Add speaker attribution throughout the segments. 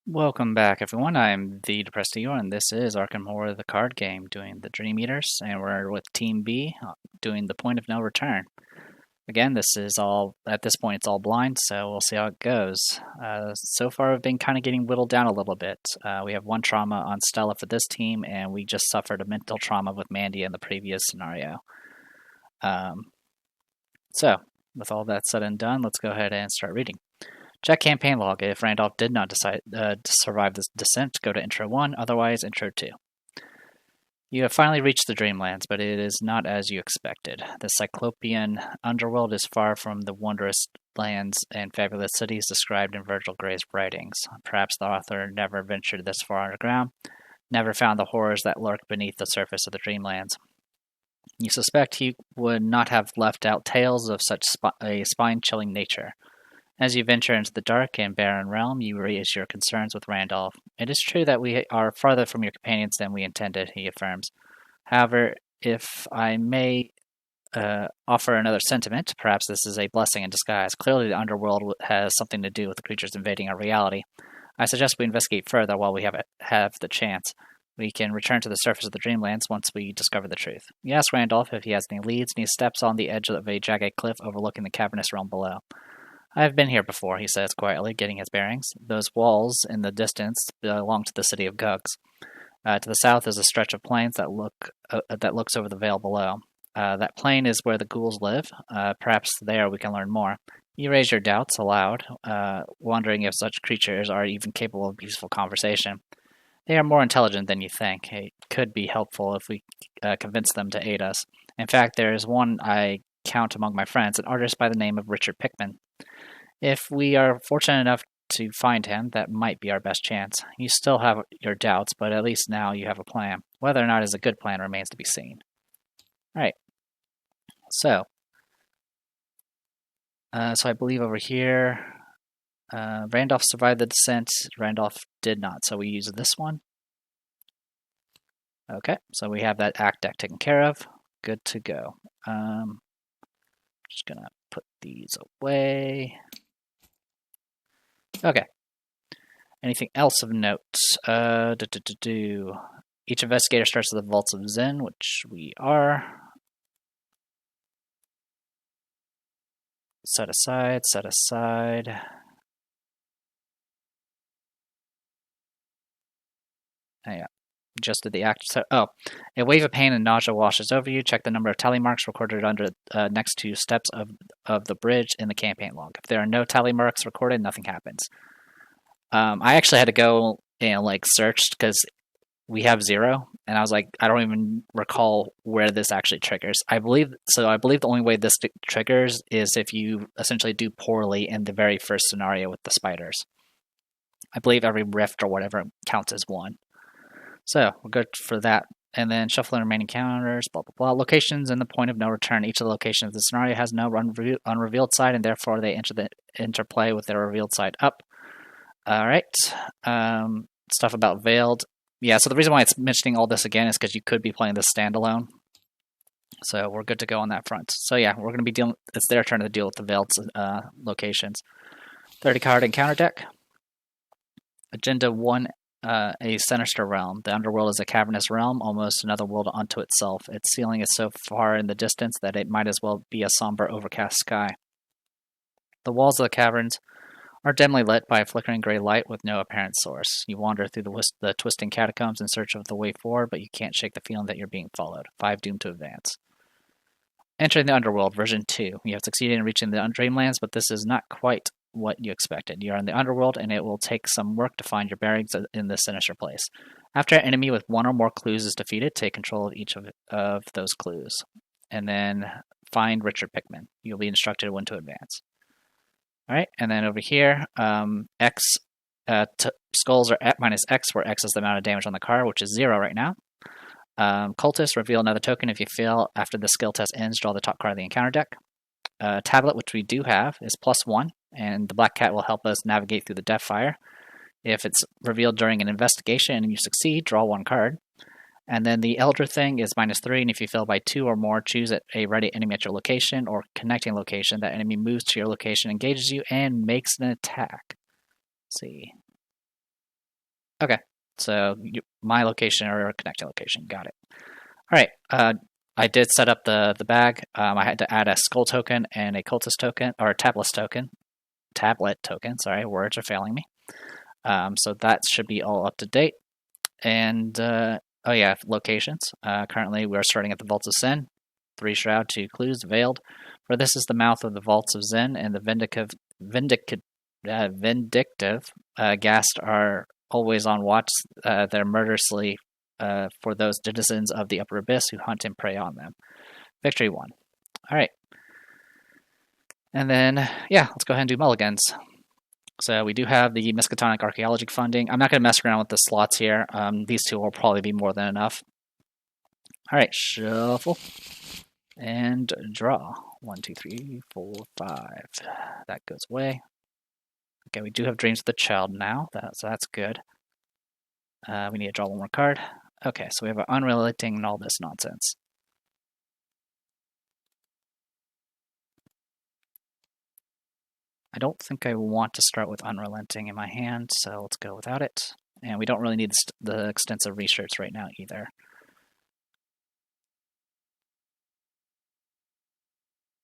Speaker 1: Welcome back, everyone. I'm the Depressed Eeyore, and this is Arkham Horror, the card game, doing the Dream Eaters, and we're with Team B, doing the Point of No Return. Again, this is all, at this point, it's all blind, so we'll see how it goes. So far, we've been kind of getting whittled down a little bit. We have one trauma on Stella for this team, and we just suffered a mental trauma with Mandy in the previous scenario. Um, so, with all that said and done, let's go ahead and start reading. Check campaign log. If Randolph did not decide to survive this descent, go to Intro 1, otherwise Intro 2. You have finally reached the Dreamlands, but it is not as you expected. The Cyclopean underworld is far from the wondrous lands and fabulous cities described in Virgil Gray's writings. Perhaps the author never ventured this far underground, never found the horrors that lurk beneath the surface of the Dreamlands. You suspect he would not have left out tales of such a spine-chilling nature. As you venture into the dark and barren realm, you raise your concerns with Randolph. It is true that we are farther from your companions than we intended, he affirms. However, if I may offer another sentiment, perhaps this is a blessing in disguise. Clearly, the underworld has something to do with the creatures invading our reality. I suggest we investigate further while we have the chance. We can return to the surface of the Dreamlands once we discover the truth. You ask Randolph if he has any leads, and he steps on the edge of a jagged cliff overlooking the cavernous realm below. I have been here before, he says quietly, getting his bearings. Those walls in the distance belong to the city of Gugs. To the south is a stretch of plains that looks over the vale below. That plain is where the ghouls live. Perhaps there we can learn more. You raise your doubts aloud, wondering if such creatures are even capable of peaceful conversation. They are more intelligent than you think. It could be helpful if we convince them to aid us. In fact, there is one I count among my friends, an artist by the name of Richard Pickman. If we are fortunate enough to find him, that might be our best chance. You still have your doubts, but at least now you have a plan. Whether or not it is a good plan remains to be seen. Alright. So I believe over here, Randolph survived the descent. Randolph did not, so we use this one. Okay, so we have that act deck taken care of. Good to go. Just gonna put these away. Okay. Anything else of note? Each investigator starts with the Vaults of Zen, which we are. Set aside, set aside. Yeah. Just did the act. So, a wave of pain and nausea washes over you. Check the number of tally marks recorded under next to steps of the bridge in the campaign log. If there are no tally marks recorded, nothing happens. I actually had to go and search because we have 0, and I was like, I don't even recall where this actually triggers. I believe the only way this triggers is if you essentially do poorly in the very first scenario with the spiders. I believe every rift or whatever counts as 1. So we're good for that. And then shuffle the remaining counters, blah, blah, blah. Locations and the point of no return. Each of the locations of the scenario has no unrevealed side, and therefore they enter the interplay with their revealed side up. All right. Stuff about Veiled. Yeah, so the reason why it's mentioning all this again is because you could be playing this standalone. So we're good to go on that front. So yeah, we're going to be dealing. It's their turn to deal with the Veiled locations. 30 card encounter deck. Agenda 1. A sinister realm. The underworld is a cavernous realm, almost another world unto itself. Its ceiling is so far in the distance that it might as well be a somber, overcast sky. The walls of the caverns are dimly lit by a flickering gray light with no apparent source. You wander through the twisting catacombs in search of the way forward, but you can't shake the feeling that you're being followed. 5 doomed to advance. Entering the underworld, version 2. You have succeeded in reaching the Dreamlands, but this is not quite what you expected. You're in the underworld, and it will take some work to find your bearings in this sinister place. After an enemy with 1 or more clues is defeated, take control of each of those clues. And then find Richard Pickman. You'll be instructed when to advance. Alright, and then over here, skulls are at minus X, where X is the amount of damage on the card, which is 0 right now. Cultist, reveal another token. If you fail after the skill test ends, draw the top card of the encounter deck. Tablet, which we do have, is +1. And the Black Cat will help us navigate through the Deathfire. If it's revealed during an investigation and you succeed, draw 1 card. And then the Elder thing is -3, and if you fail by 2 or more, choose a ready enemy at your location or connecting location. That enemy moves to your location, engages you, and makes an attack. Let's see. Okay, so my location or connecting location. Got it. All right. I did set up the bag. I had to add a skull token and a cultist token or a tablet token. Tablet token. Sorry, words are failing me. So that should be all up to date. And oh yeah, locations. Currently, we're starting at the Vaults of Sin. 3 Shroud, 2 Clues, Veiled. For this is the mouth of the Vaults of Zen, and the vindictive Ghast are always on watch. They're murderously for those denizens of the Upper Abyss who hunt and prey on them. Victory 1. All right. And then, yeah, let's go ahead and do mulligans. So we do have the Miskatonic Archaeology funding. I'm not going to mess around with the slots here. These 2 will probably be more than enough. All right, shuffle and draw. 1, 2, 3, 4, 5. That goes away. Okay, we do have Dreams of the Child now, so that's good. We need to draw 1 more card. Okay, so we have an Unrelenting and all this nonsense. I don't think I want to start with Unrelenting in my hand, so let's go without it. And we don't really need the extensive research right now either.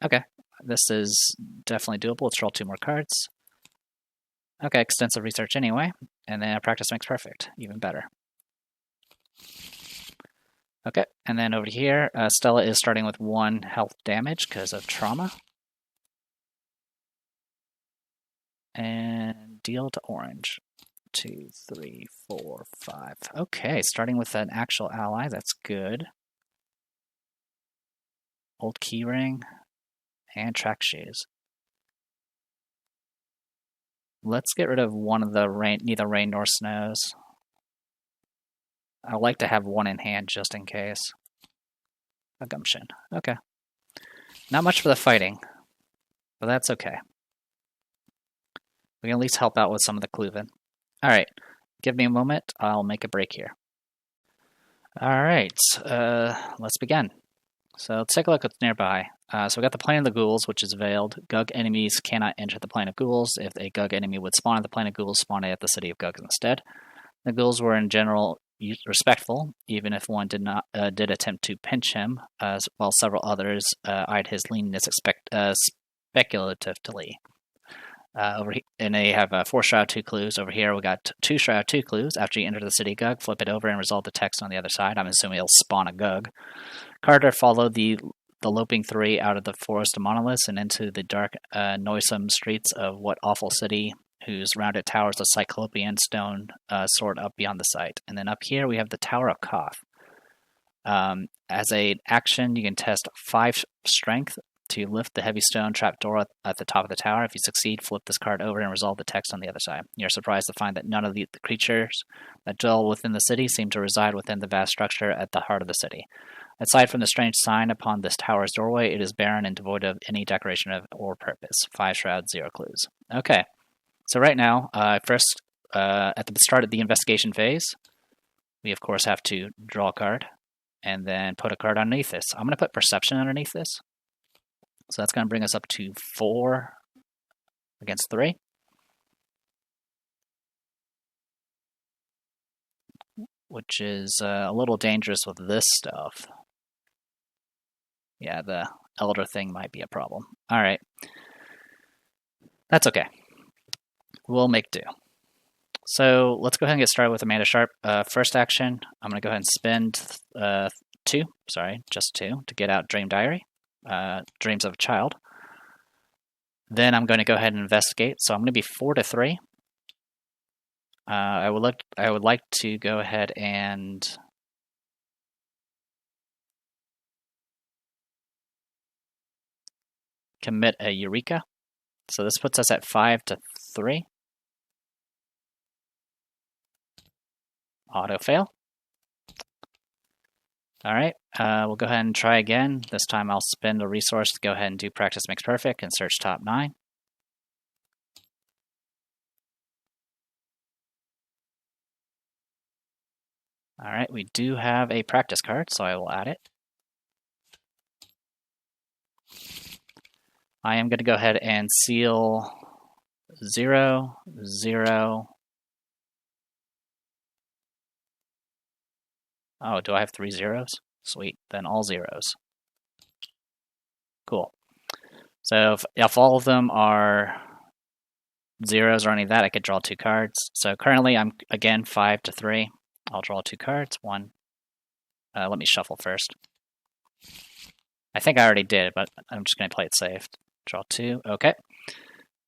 Speaker 1: Okay, this is definitely doable. Let's draw 2 more cards. Okay, extensive research anyway, and then practice makes perfect, even better. Okay, and then over here, Stella is starting with 1 health damage because of trauma. And deal to orange. 2, 3, 4, 5. Okay, starting with an actual ally, that's good. Old keyring and track shoes. Let's get rid of one of the neither rain nor snows. I like to have 1 in hand just in case. A gumption. Okay. Not much for the fighting, but that's okay. We can at least help out with some of the Cluven. Alright, give me a moment. I'll make a break here. Alright, let's begin. So let's take a look at what's nearby. So we got the Plane of the Ghouls, which is veiled. Gug enemies cannot enter the Plane of Ghouls. If a Gug enemy would spawn at the Plane of Ghouls, spawn at the City of Gug instead. The Ghouls were in general respectful, even if one did attempt to pinch him, while several others eyed his leanness speculatively. And they have 4 Shroud, 2 Clues. Over here, we got 2 Shroud, 2 Clues. After you enter the City Gug, flip it over and resolve the text on the other side. I'm assuming it'll spawn a Gug. Carter followed the loping 3 out of the Forest of Monoliths and into the dark, noisome streets of what awful city, whose rounded towers of Cyclopean stone soared up beyond the site. And then up here, we have the Tower of Koth. As an action, you can test 5 Strength to lift the heavy stone trapdoor at the top of the tower. If you succeed, flip this card over and resolve the text on the other side. You're surprised to find that none of the creatures that dwell within the city seem to reside within the vast structure at the heart of the city. Aside from the strange sign upon this tower's doorway, it is barren and devoid of any decoration or purpose. 5 Shrouds, 0 Clues. Okay, so right now, first, at the start of the investigation phase, we of course have to draw a card and then put a card underneath this. I'm going to put Perception underneath this. So that's going to bring us up to 4 against 3. Which is a little dangerous with this stuff. Yeah, the Elder thing might be a problem. Alright. That's okay. We'll make do. So let's go ahead and get started with Amanda Sharp. First action, I'm going to go ahead and spend 2, just 2, to get out Dream Diary. Dreams of a Child. Then I'm going to go ahead and investigate. So I'm going to be 4 to 3. I would like to go ahead and commit a Eureka. So this puts us at 5 to 3. Auto fail. Alright, we'll go ahead and try again. This time I'll spend a resource to go ahead and do Practice Makes Perfect and search top 9. Alright, we do have a practice card, so I will add it. I am going to go ahead and seal 0, 0, Oh, do I have 3 zeros? Sweet, then all zeros. Cool. So if all of them are zeros or any of that, I could draw 2 cards. So currently I'm, again, 5 to 3. I'll draw 2 cards. One. Let me shuffle first. I think I already did, but I'm just going to play it safe. Draw 2. Okay.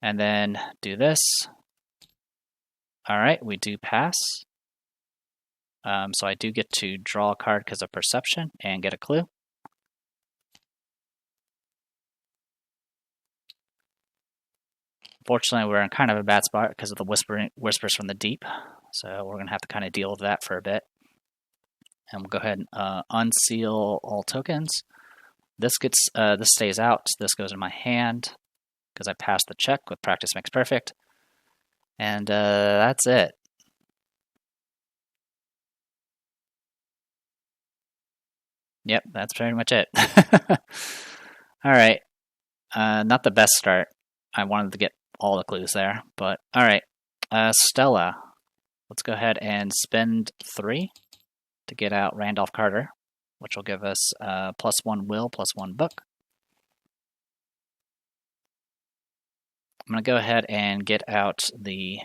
Speaker 1: And then do this. All right, we do pass. So I do get to draw a card because of perception and get a clue. Fortunately, we're in kind of a bad spot because of the whispers from the deep. So we're going to have to kind of deal with that for a bit. And we'll go ahead and unseal all tokens. This stays out. This goes in my hand because I passed the check with practice makes perfect. And that's it. Yep, that's pretty much it. All right. Not the best start. I wanted to get all the clues there, but all right. Stella. Let's go ahead and spend 3 to get out Randolph Carter, which will give us +1 will, +1 book. I'm going to go ahead and get out the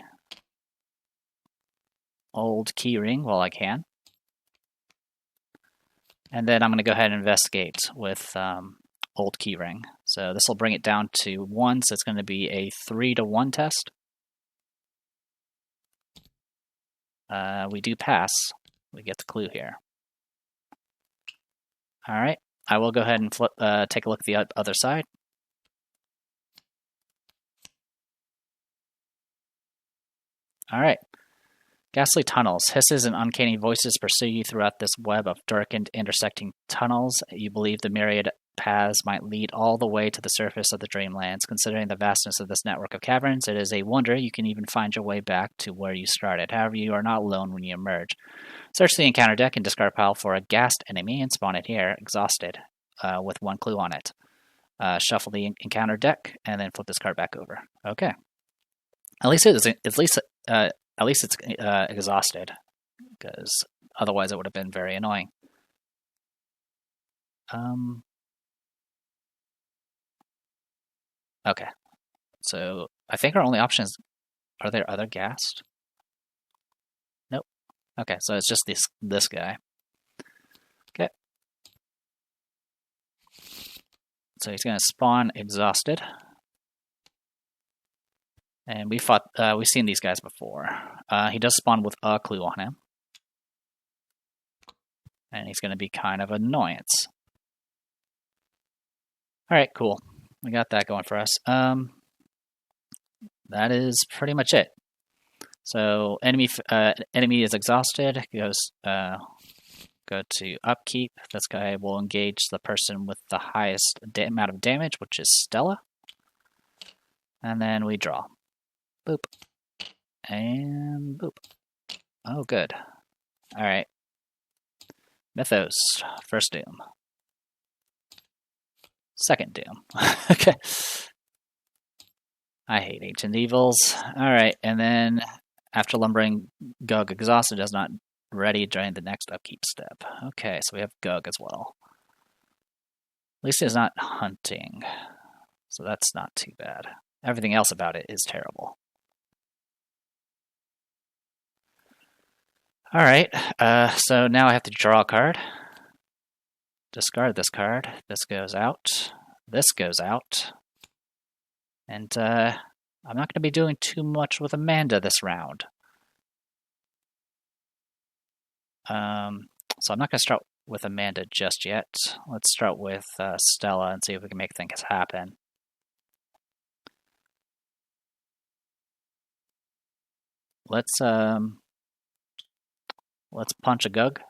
Speaker 1: old key ring while I can. And then I'm going to go ahead and investigate with old key ring. So this will bring it down to 1, so it's going to be a 3 to 1 test. We do pass. We get the clue here. All right. I will go ahead and take a look at the other side. All right. Ghastly tunnels. Hisses and uncanny voices pursue you throughout this web of darkened, intersecting tunnels. You believe the myriad paths might lead all the way to the surface of the Dreamlands. Considering the vastness of this network of caverns, it is a wonder you can even find your way back to where you started. However, you are not alone when you emerge. Search the encounter deck and discard pile for a ghast enemy and spawn it here, exhausted, with 1 clue on it. Shuffle the encounter deck and then flip this card back over. Okay. At least it's exhausted, because otherwise it would have been very annoying. Okay, so I think our only options are there other ghast? Nope. Okay, so it's just this guy. Okay. So he's gonna spawn exhausted. And we've seen these guys before. He does spawn with a clue on him. And he's going to be kind of an annoyance. Alright, cool. We got that going for us. That is pretty much it. So enemy is exhausted. Go to upkeep. This guy will engage the person with the highest amount of damage, which is Stella. And then we draw. Boop. And boop. Oh, good. Alright. Mythos. First doom. Second doom. Okay. I hate ancient evils. Alright, and then after lumbering, Gug exhausted is not ready during the next upkeep step. Okay, so we have Gug as well. At least it's not hunting. So that's not too bad. Everything else about it is terrible. Alright, so now I have to draw a card. Discard this card. This goes out. This goes out. And I'm not going to be doing too much with Amanda this round. So I'm not going to start with Amanda just yet. Let's start with Stella and see if we can make things happen. Let's punch a Gug.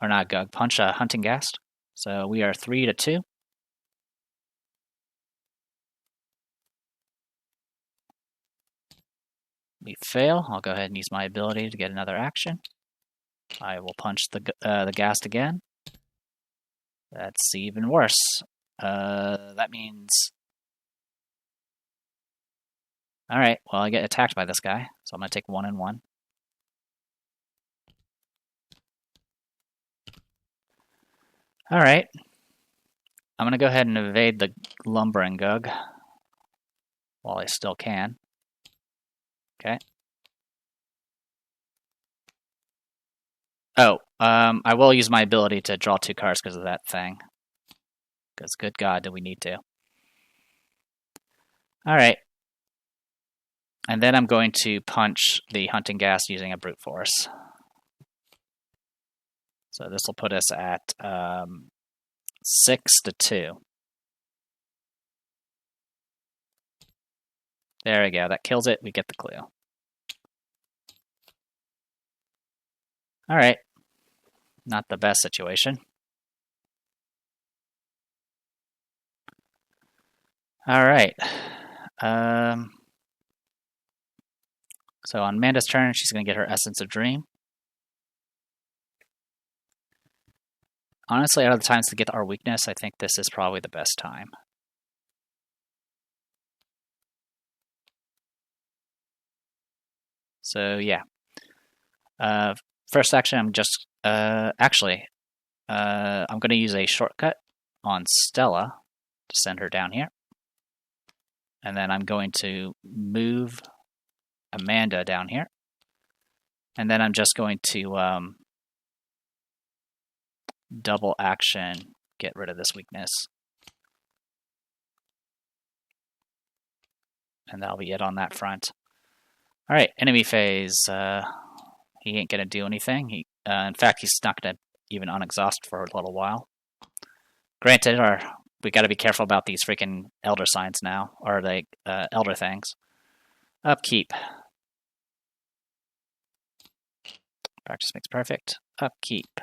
Speaker 1: Or not Gug, punch a Hunting Ghast. So we are 3 to 2. We fail. I'll go ahead and use my ability to get another action. I will punch the Ghast again. That's even worse. That means... Alright, well I get attacked by this guy, so I'm going to take 1 and 1. Alright. I'm going to go ahead and evade the lumbering gug while I still can. Okay. Oh, I will use my ability to draw 2 cards because of that thing. Because good God, do we need to. Alright. And then I'm going to punch the hunting gas using a brute force. So this will put us at 6-2. There we go. That kills it. We get the clue. Alright. Not the best situation. Alright. So on Amanda's turn, she's going to get her Essence of Dream. Honestly, out of the times to get our weakness, I think this is probably the best time. So yeah. First action, I'm just I'm going to use a shortcut on Stella to send her down here. And then I'm going to move Amanda down here. And then I'm just going to double action, get rid of this weakness. And that'll be it on that front. Alright, enemy phase. He ain't going to do anything. In fact, he's not going to even unexhaust for a little while. Granted, we got to be careful about these freaking elder signs now, or the elder things. Upkeep. Practice makes perfect. Upkeep.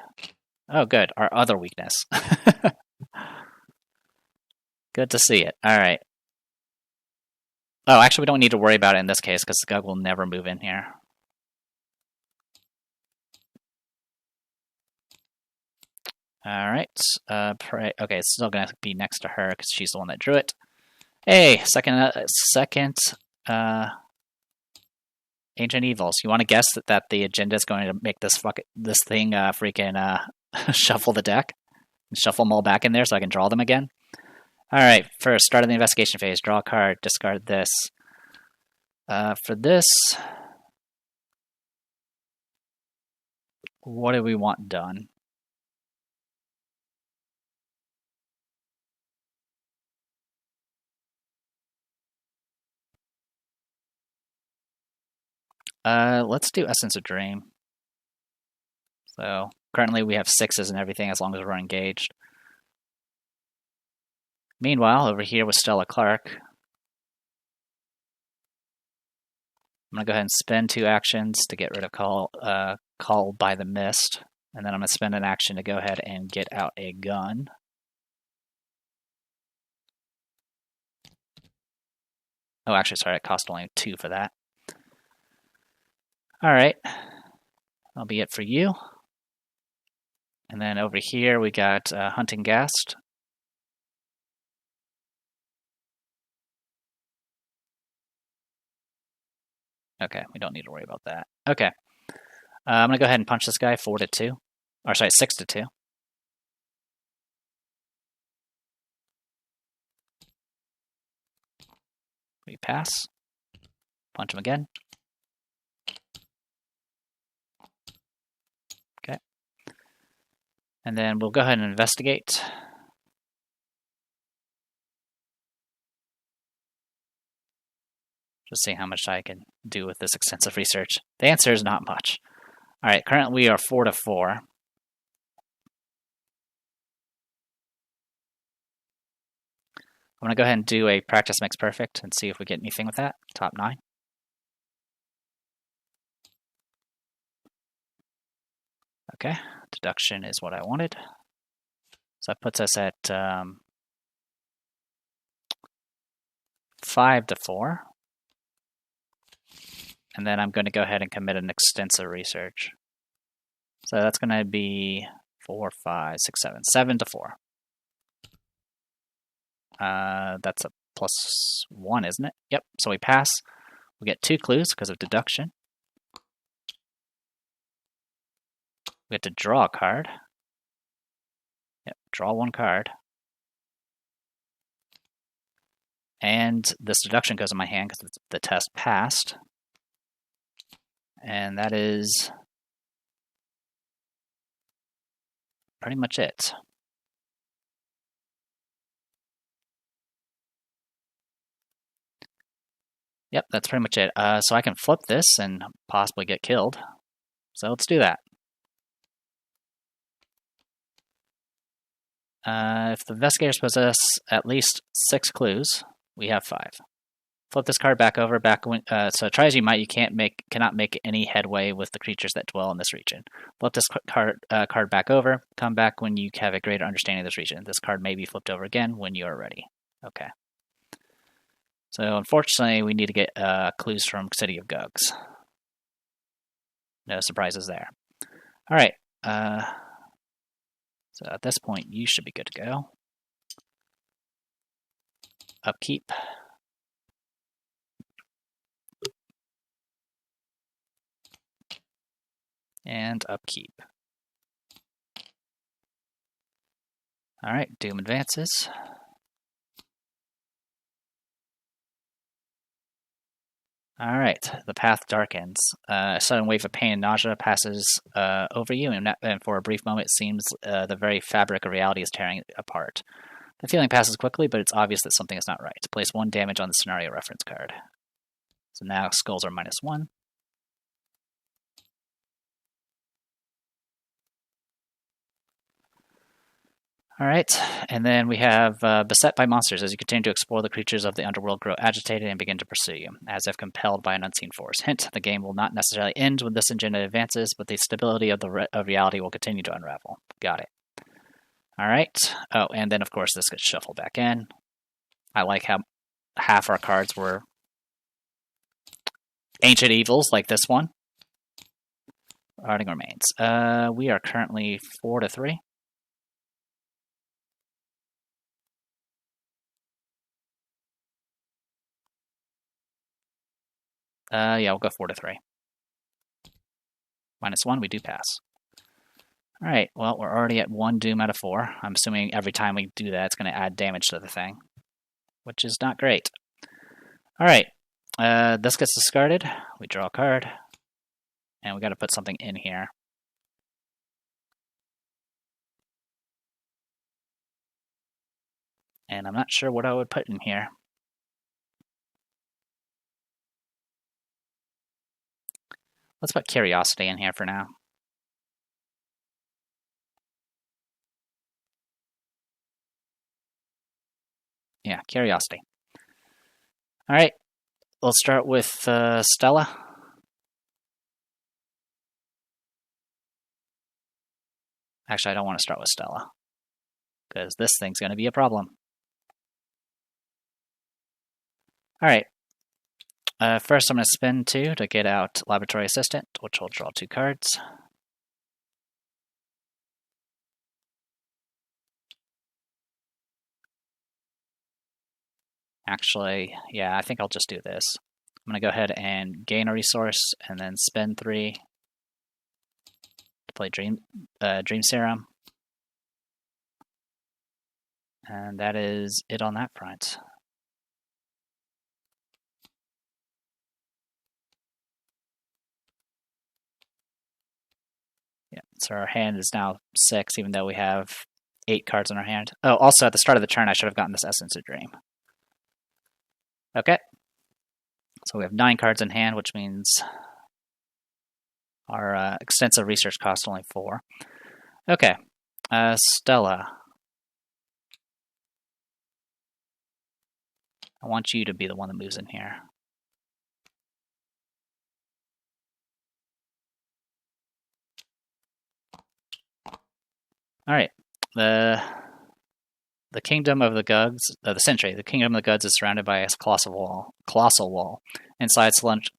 Speaker 1: Oh, good. Our other weakness. Good to see it. Alright. Oh, actually, we don't need to worry about it in this case, because the Gug will never move in here. Alright. Okay, it's still going to be next to her, because she's the one that drew it. Hey, second Ancient Evils. You want to guess that the agenda is going to make this thing freaking shuffle the deck? And shuffle them all back in there so I can draw them again? Alright, first, start of the investigation phase. Draw a card, discard this. For this, what do we want done? Let's do Essence of Dream. So, currently we have 6s and everything as long as we're engaged. Meanwhile, over here with Stella Clark, I'm going to go ahead and spend 2 actions to get rid of Call by the Mist. And then I'm going to spend an action to go ahead and get out a gun. Oh, actually, sorry, it cost only 2 for that. Alright. That'll be it for you. And then over here we got Hunting Ghast. Okay, we don't need to worry about that. Okay. I'm going to go ahead and punch this guy 4-2. Or sorry, 6-2. We pass. Punch him again. Okay. And then we'll go ahead and investigate. Just see how much I can do with this extensive research. The answer is not much. Alright, currently we are 4-4. I'm going to go ahead and do a practice makes perfect and see if we get anything with that. Top 9. Okay, deduction is what I wanted. So that puts us at 5-4. And then I'm going to go ahead and commit an extensive research. So that's going to be 4, 5, 6, 7. 7-4. That's a +1, isn't it? Yep, so we pass. We get 2 clues because of deduction. We get to draw a card. Yep, draw one card. And this deduction goes in my hand because the test passed. And that is pretty much it. Yep, that's pretty much it. So I can flip this and possibly get killed. So let's do that. If the investigators possess at least 6 clues, we have 5. Flip this card back over. So try as you might, you cannot make any headway with the creatures that dwell in this region. Flip this card back over. Come back when you have a greater understanding of this region. This card may be flipped over again when you are ready. Okay. So unfortunately, we need to get clues from City of Gugs. No surprises there. All right. So at this point, you should be good to go. Upkeep. And upkeep. All right, Doom advances. All right, the path darkens. A sudden wave of pain and nausea passes over you, and for a brief moment, it seems the very fabric of reality is tearing apart. The feeling passes quickly, but it's obvious that something is not right. Place 1 damage on the scenario reference card. So now skulls are -1. All right, and then we have beset by monsters. As you continue to explore, the creatures of the underworld grow agitated and begin to pursue you, as if compelled by an unseen force. Hint, the game will not necessarily end when this agenda advances, but the stability of reality will continue to unravel. Got it. All right. Oh, and then, of course, this gets shuffled back in. I like how half our cards were ancient evils, like this one. Rotting Remains. We are currently 4-3. Yeah, we'll go 4-3. -1, we do pass. All right, well, we're already at 1 Doom out of 4. I'm assuming every time we do that, it's going to add damage to the thing, which is not great. All right, this gets discarded. We draw a card, and we got to put something in here. And I'm not sure what I would put in here. Let's put Curiosity in here for now. Yeah, Curiosity. All right, let's start with Stella. Actually, I don't want to start with Stella, because this thing's going to be a problem. All right. First, I'm going to spend 2 to get out Laboratory Assistant, which will draw 2 cards. Actually, yeah, I think I'll just do this. I'm going to go ahead and gain a resource, and then spend 3 to play Dream Serum. And that is it on that front. Yeah, so our hand is now 6, even though we have 8 cards in our hand. Oh, also at the start of the turn, I should have gotten this Essence of Dream. Okay. So we have 9 cards in hand, which means our extensive research cost only 4. Okay. Stella. I want you to be the one that moves in here. All right, the Kingdom of the Gugs, the Sentry. The Kingdom of the Gugs is surrounded by a colossal wall. Inside,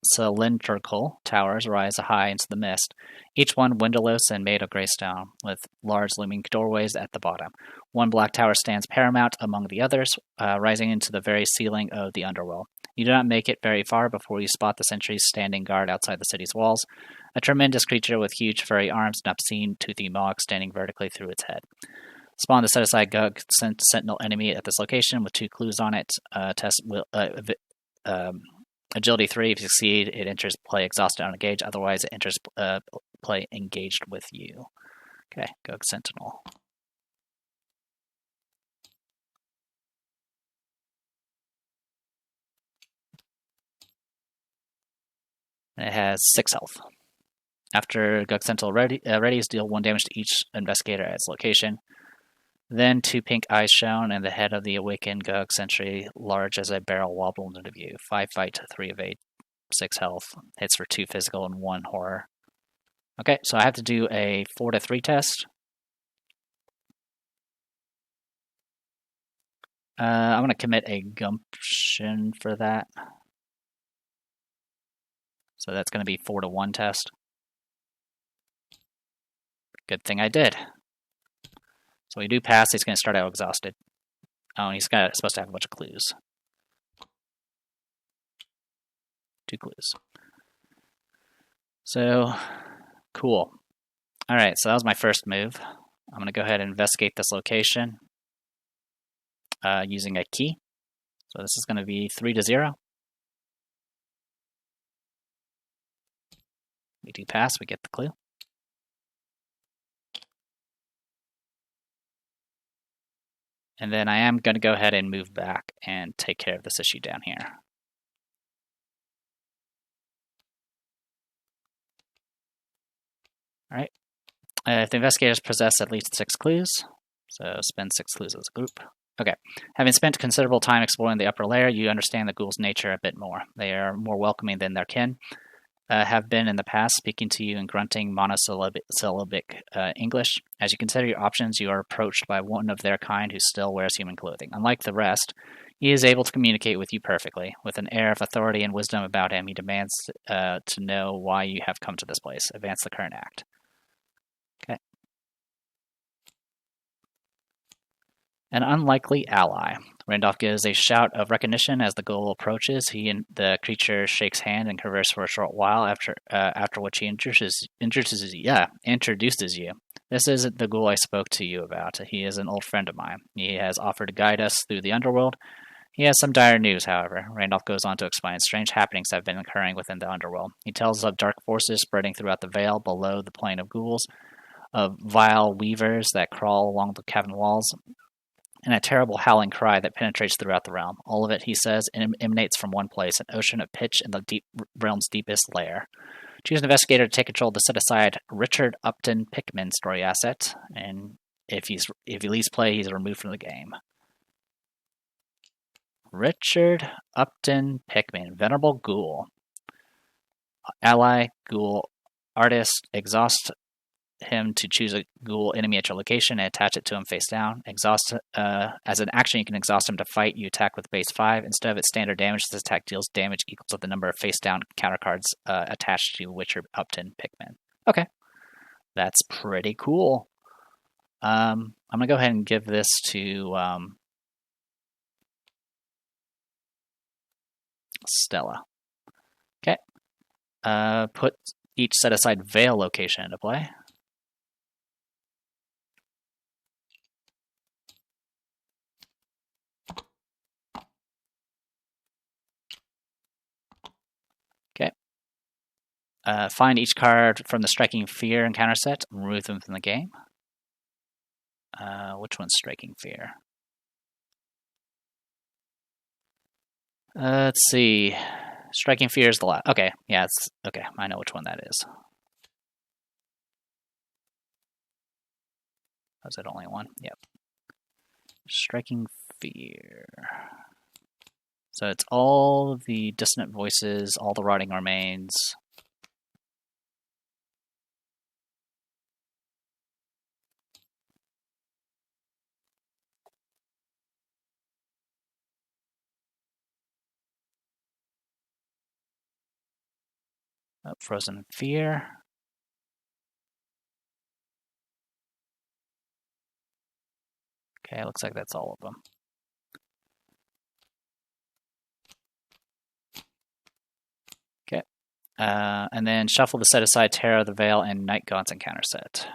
Speaker 1: cylindrical towers rise high into the mist, each one windowless and made of gray stone, with large looming doorways at the bottom. One black tower stands paramount among the others, rising into the very ceiling of the underworld. You do not make it very far before you spot the sentries standing guard outside the city's walls, a tremendous creature with huge furry arms and obscene toothy maw extending vertically through its head. Spawn the set-aside Gug Sentinel enemy at this location with 2 clues on it. Test will Agility 3. If you succeed, it enters play exhausted on engage. Otherwise, it enters play engaged with you. Okay, Gug Sentinel. And it has 6 health. After Gug Sentinel readies, deal 1 damage to each investigator at its location. Then 2 pink eyes shown, and the head of the awakened Gug Sentry, large as a barrel, wobbled into view. 5 fight, 3 evade, 6 health. Hits for 2 physical and 1 horror. Okay, so I have to do a 4 to 3 test. I'm going to commit a gumption for that. So that's going to be 4 to 1 test. Good thing I did. So we do pass. He's going to start out exhausted. Oh, and he's supposed to have a bunch of clues. 2 clues. So, cool. Alright, so that was my first move. I'm going to go ahead and investigate this location using a key. So this is going to be 3 to 0. We do pass, we get the clue. And then I am going to go ahead and move back and take care of this issue down here. Alright. If the investigators possess at least 6 clues, so spend 6 clues as a group. Okay. Having spent considerable time exploring the upper layer, you understand the ghoul's nature a bit more. They are more welcoming than their kin. Have been in the past, speaking to you in grunting monosyllabic English. As you consider your options, you are approached by one of their kind who still wears human clothing. Unlike the rest, he is able to communicate with you perfectly. With an air of authority and wisdom about him, he demands to know why you have come to this place. Advance the current act. Okay. An unlikely ally. Randolph gives a shout of recognition as the ghoul approaches. He and the creature shakes hand and converse for a short while, after which he introduces you. This isn't the ghoul I spoke to you about. He is an old friend of mine. He has offered to guide us through the underworld. He has some dire news, however. Randolph goes on to explain strange happenings have been occurring within the underworld. He tells of dark forces spreading throughout the veil below the plane of ghouls, of vile weavers that crawl along the cavern walls, and a terrible howling cry that penetrates throughout the realm. All of it, he says, emanates from one place, an ocean of pitch in the realm's deepest lair. Choose an investigator to take control of the set-aside Richard Upton Pickman story asset, and if he leaves play, he's removed from the game. Richard Upton Pickman, Venerable Ghoul. Ally, Ghoul, Artist, Exhaust him to choose a ghoul enemy at your location and attach it to him face down. Exhaust as an action, you can exhaust him to fight. You attack with base 5. Instead of its standard damage, this attack deals damage equal to the number of face down counter cards attached to Richard Upton Pickman. Okay, that's pretty cool. I'm gonna go ahead and give this to Stella. Okay, put each set aside veil location into play. Find each card from the Striking Fear encounter set and remove them from the game. Which one's Striking Fear? Let's see. Striking Fear is the last. Okay, yeah, it's okay. I know which one that is. Was it only one? Yep. Striking Fear. So it's all the dissonant voices, all the rotting remains. Frozen Fear. Okay, looks like that's all of them. Okay. And then shuffle the set aside Terror of the Veil and Night Gaunt's encounter set.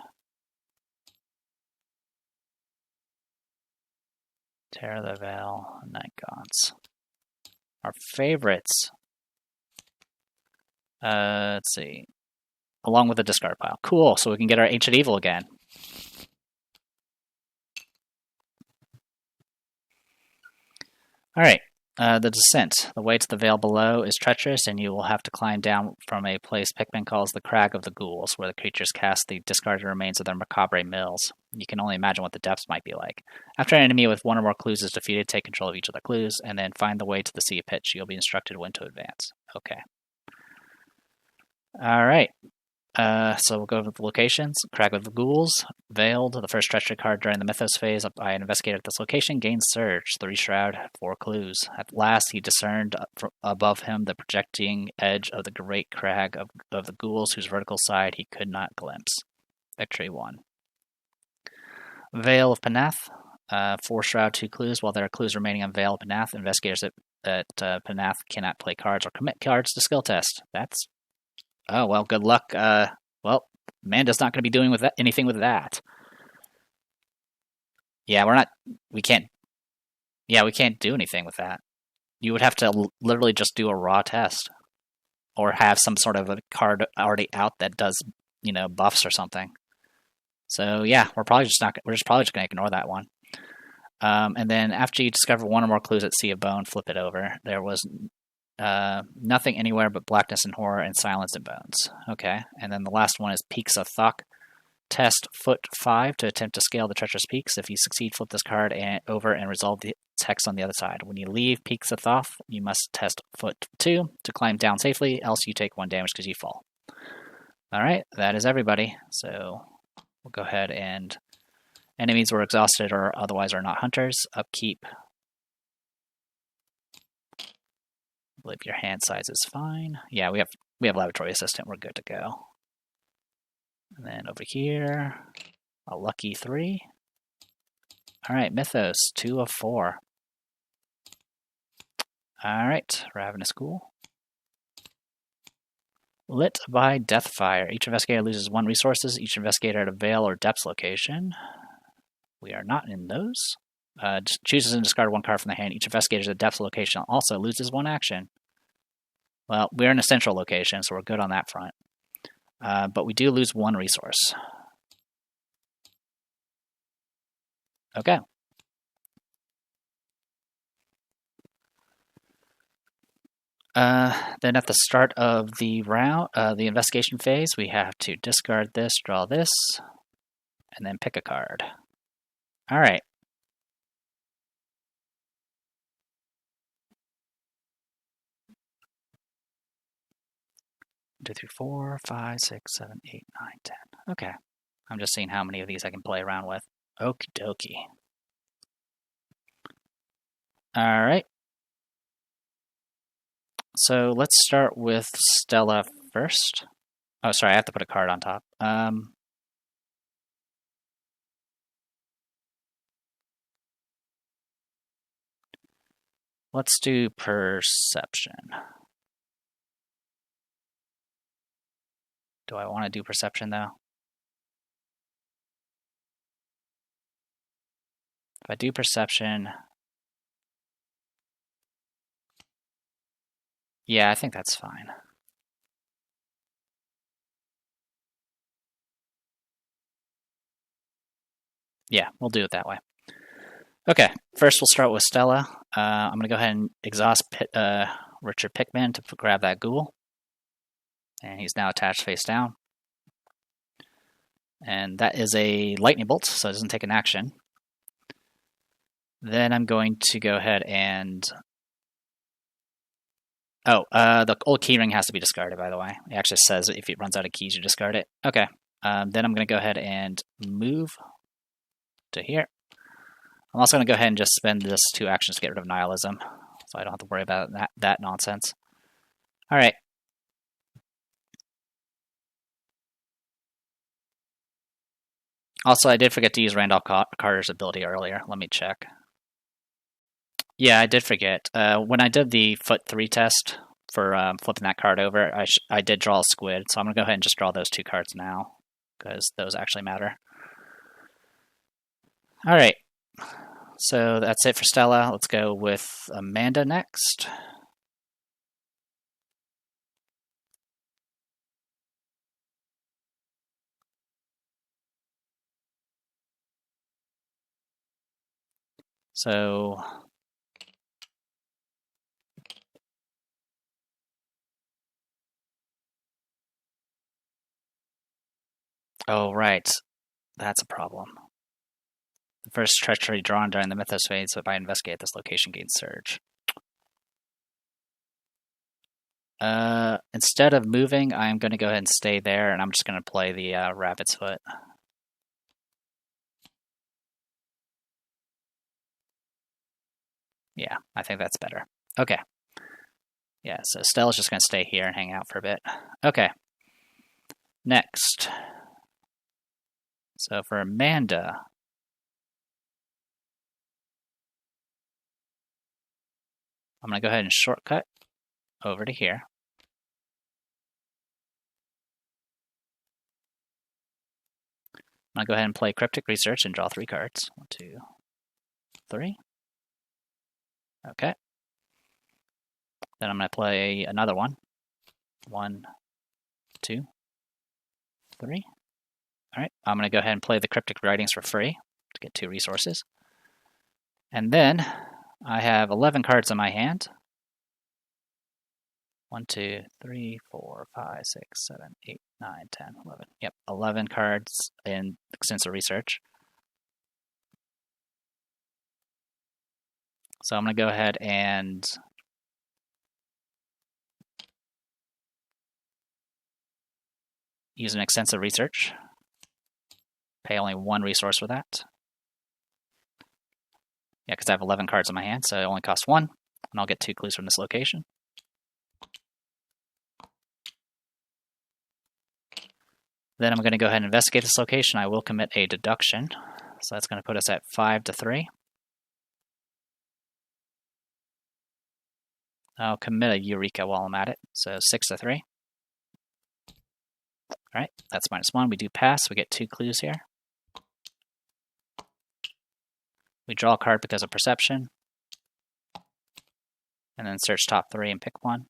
Speaker 1: Tear the Veil, Night Gaunts. Our favorites. Let's see. Along with the discard pile. Cool, so we can get our Ancient Evil again. Alright, the Descent. The way to the Veil below is treacherous, and you will have to climb down from a place Pikmin calls the Crag of the Ghouls, where the creatures cast the discarded remains of their macabre mills. You can only imagine what the depths might be like. After an enemy with one or more clues is defeated, take control of each of the clues, and then find the way to the Sea of Pitch. You'll be instructed when to advance. Okay. Alright. So we'll go over the locations. Crag of the Ghouls, Veiled, the first treachery card during the Mythos phase by an investigator at this location, gains Surge, 3 Shroud, 4 clues. At last, he discerned above him the projecting edge of the great crag of the ghouls, whose vertical side he could not glimpse. Victory 1. Veil of Panath, 4 Shroud, 2 clues. While there are clues remaining on Veil of Panath, investigators at Panath cannot play cards or commit cards to skill test. That's... Oh, well, good luck. Well, Amanda's not going to be doing anything with that. Yeah, we can't do anything with that. You would have to literally just do a raw test. Or have some sort of a card already out that does, buffs or something. So, yeah, we're probably just going to ignore that one. And then after you discover one or more clues at Sea of Bone, flip it over. There was... nothing anywhere but blackness and horror and silence and bones. Okay, and then the last one is Peaks of Thok. Test foot 5 to attempt to scale the treacherous peaks. If you succeed, flip this card over and resolve the text on the other side. When you leave Peaks of Thoth, you must test foot 2 to climb down safely, else you take 1 damage because you fall. Alright, that is everybody. So we'll go ahead and... Enemies were exhausted or otherwise are not hunters. Upkeep. I believe your hand size is fine. Yeah, we have Laboratory Assistant. We're good to go. And then over here, a lucky 3. All right, Mythos, 2 of 4. All right, Ravenous Ghoul. Lit by Deathfire. Each investigator loses 1 resources. Each investigator at a Veil or Depths location. We are not in those. Chooses and discard 1 card from the hand. Each investigator at a Depths location also loses 1 action. Well, we're in a central location, so we're good on that front. But we do lose 1 resource. Okay. Then at the start of the round, the investigation phase, we have to discard this, draw this, and then pick a card. All right. 1, 2, 3, 4, 5, 6, 7, 8, 9, 10. Okay. I'm just seeing how many of these I can play around with. Okie dokie. All right. So let's start with Stella first. Oh, sorry, I have to put a card on top. Let's do Perception. Do I want to do Perception, though? If I do Perception... Yeah, I think that's fine. Yeah, we'll do it that way. Okay, first we'll start with Stella. I'm going to go ahead and exhaust Richard Pikmin to grab that ghoul. And he's now attached face down. And that is a lightning bolt, so it doesn't take an action. Then I'm going to go ahead and... Oh, the old keyring has to be discarded, by the way. It actually says if it runs out of keys, you discard it. Okay, then I'm going to go ahead and move to here. I'm also going to go ahead and just spend this 2 actions to get rid of Nihilism, so I don't have to worry about that nonsense. All right. Also, I did forget to use Randolph Carter's ability earlier. Let me check. Yeah, I did forget. When I did the foot 3 test for flipping that card over, I did draw a squid, so I'm going to go ahead and just draw those 2 cards now, because those actually matter. All right. So that's it for Stella. Let's go with Amanda next. So oh, right. That's a problem. The first treachery drawn during the Mythos phase, so if I investigate this location, gains Surge. Instead of moving, I'm going to go ahead and stay there, and I'm just going to play the Rabbit's Foot. Yeah, I think that's better. Okay. Yeah, so Stella's just going to stay here and hang out for a bit. Okay. Next. So for Amanda, I'm going to go ahead and shortcut over to here. I'm going to go ahead and play Cryptic Research and draw 3 cards. 1, 2, 3. Okay. Then I'm going to play another one. 1, 2, 3. All right. I'm going to go ahead and play the Cryptic Writings for free to get 2 resources. And then I have 11 cards in my hand. 1, 2, 3, 4, 5, 6, 7, 8, 9, 10, 11. Yep, 11 cards in extensive research. So I'm going to go ahead and use an extensive research. Pay only 1 resource for that. Yeah, because I have 11 cards in my hand, so it only costs 1. And I'll get 2 clues from this location. Then I'm going to go ahead and investigate this location. I will commit a deduction. So that's going to put us at 5 to 3. I'll commit a Eureka while I'm at it. So 6 to 3. All right, that's -1. We do pass. We get 2 clues here. We draw a card because of perception. And then search top 3 and pick one.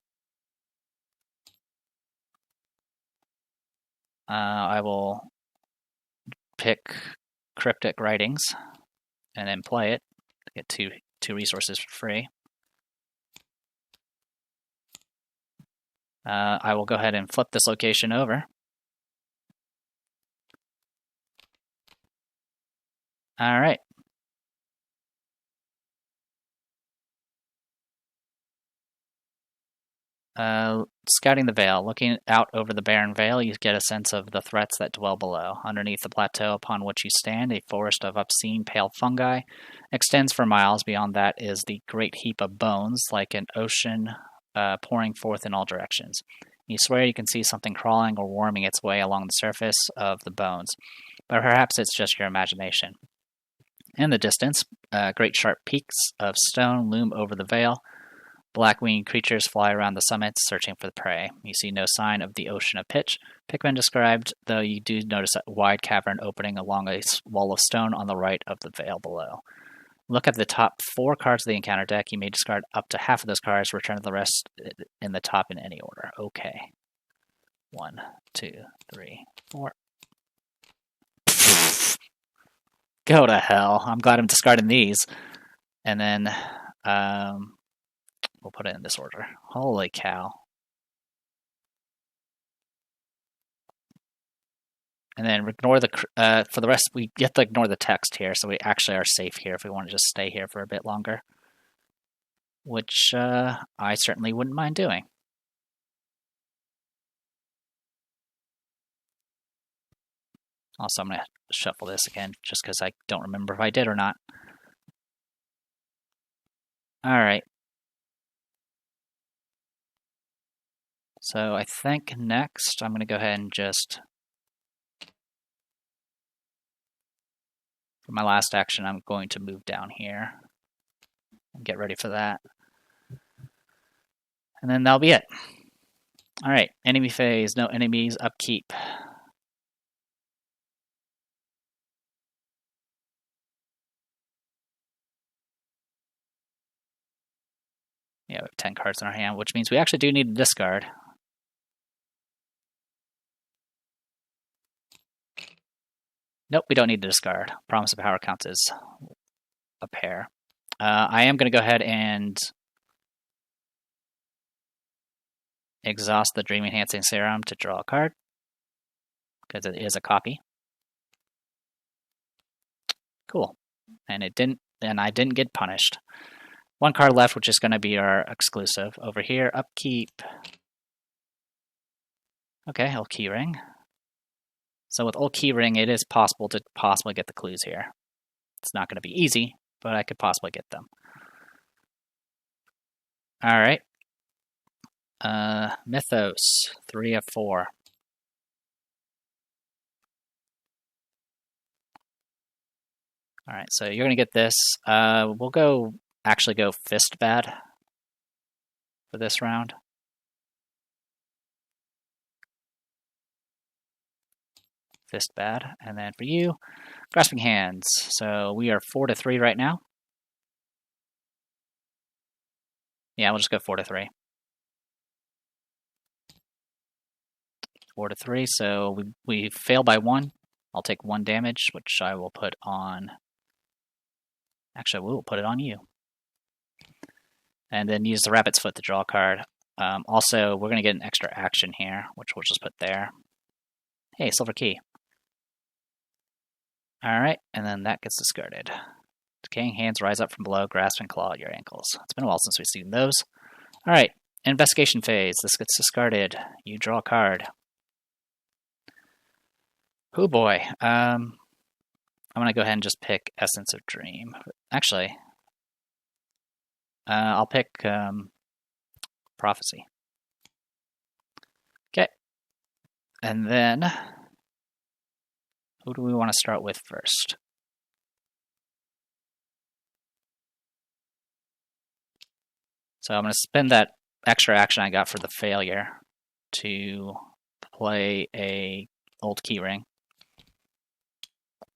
Speaker 1: I will pick Cryptic Writings and then play it to get two resources for free. I will go ahead and flip this location over. All right. Scouting the Vale. Looking out over the barren vale, you get a sense of the threats that dwell below. Underneath the plateau upon which you stand, a forest of obscene pale fungi extends for miles. Beyond that is the great heap of bones, like an ocean pouring forth in all directions. You swear you can see something crawling or worming its way along the surface of the bones, but perhaps it's just your imagination. In the distance, great sharp peaks of stone loom over the vale. Black-winged creatures fly around the summits, searching for the prey. You see no sign of the ocean of pitch Pickman described, though you do notice a wide cavern opening along a wall of stone on the right of the vale below. Look at the top 4 cards of the encounter deck. You may discard up to half of those cards, return the rest in the top in any order. Okay. 1, 2, 3, 4. Go to hell. I'm glad I'm discarding these. And then we'll put it in this order. Holy cow. And then ignore the, for the rest, we have to ignore the text here, so we actually are safe here if we want to just stay here for a bit longer. Which I certainly wouldn't mind doing. Also, I'm going to shuffle this again, just because I don't remember if I did or not. Alright. So I think next, I'm going to go ahead and just... For my last action, I'm going to move down here and get ready for that. And then that'll be it. Alright, enemy phase, no enemies, upkeep. Yeah, we have 10 cards in our hand, which means we actually do need to discard. Nope, we don't need to discard. Promise of Power counts as a pair. I am going to go ahead and exhaust the Dream Enhancing Serum to draw a card, because it is a copy. Cool. And I didn't get punished. One card left, which is going to be our exclusive. Over here, upkeep. Okay, Old Keyring. So with Old Keyring, it is possible to possibly get the clues here. It's not going to be easy, but I could possibly get them. All right. Mythos, 3 of 4. All right, so you're going to get this. We'll actually go Fist Bad for this round. Fist Bad. And then for you, Grasping Hands. So we are 4 to 3 right now. Yeah, we'll just go 4 to 3. 4 to 3, so we fail by 1. I'll take 1 damage, which I will put on... Actually, we will put it on you. And then use the Rabbit's Foot to draw a card. Also, we're going to get an extra action here, which we'll just put there. Hey, Silver Key. Alright, and then that gets discarded. Decaying Hands rise up from below, grasp and claw at your ankles. It's been a while since we've seen those. Alright, investigation phase. This gets discarded. You draw a card. Oh boy. I'm going to go ahead and just pick Essence of Dream. Actually, I'll pick Prophecy. Okay. And then, who do we want to start with first? So I'm going to spend that extra action I got for the failure to play a Old Keyring.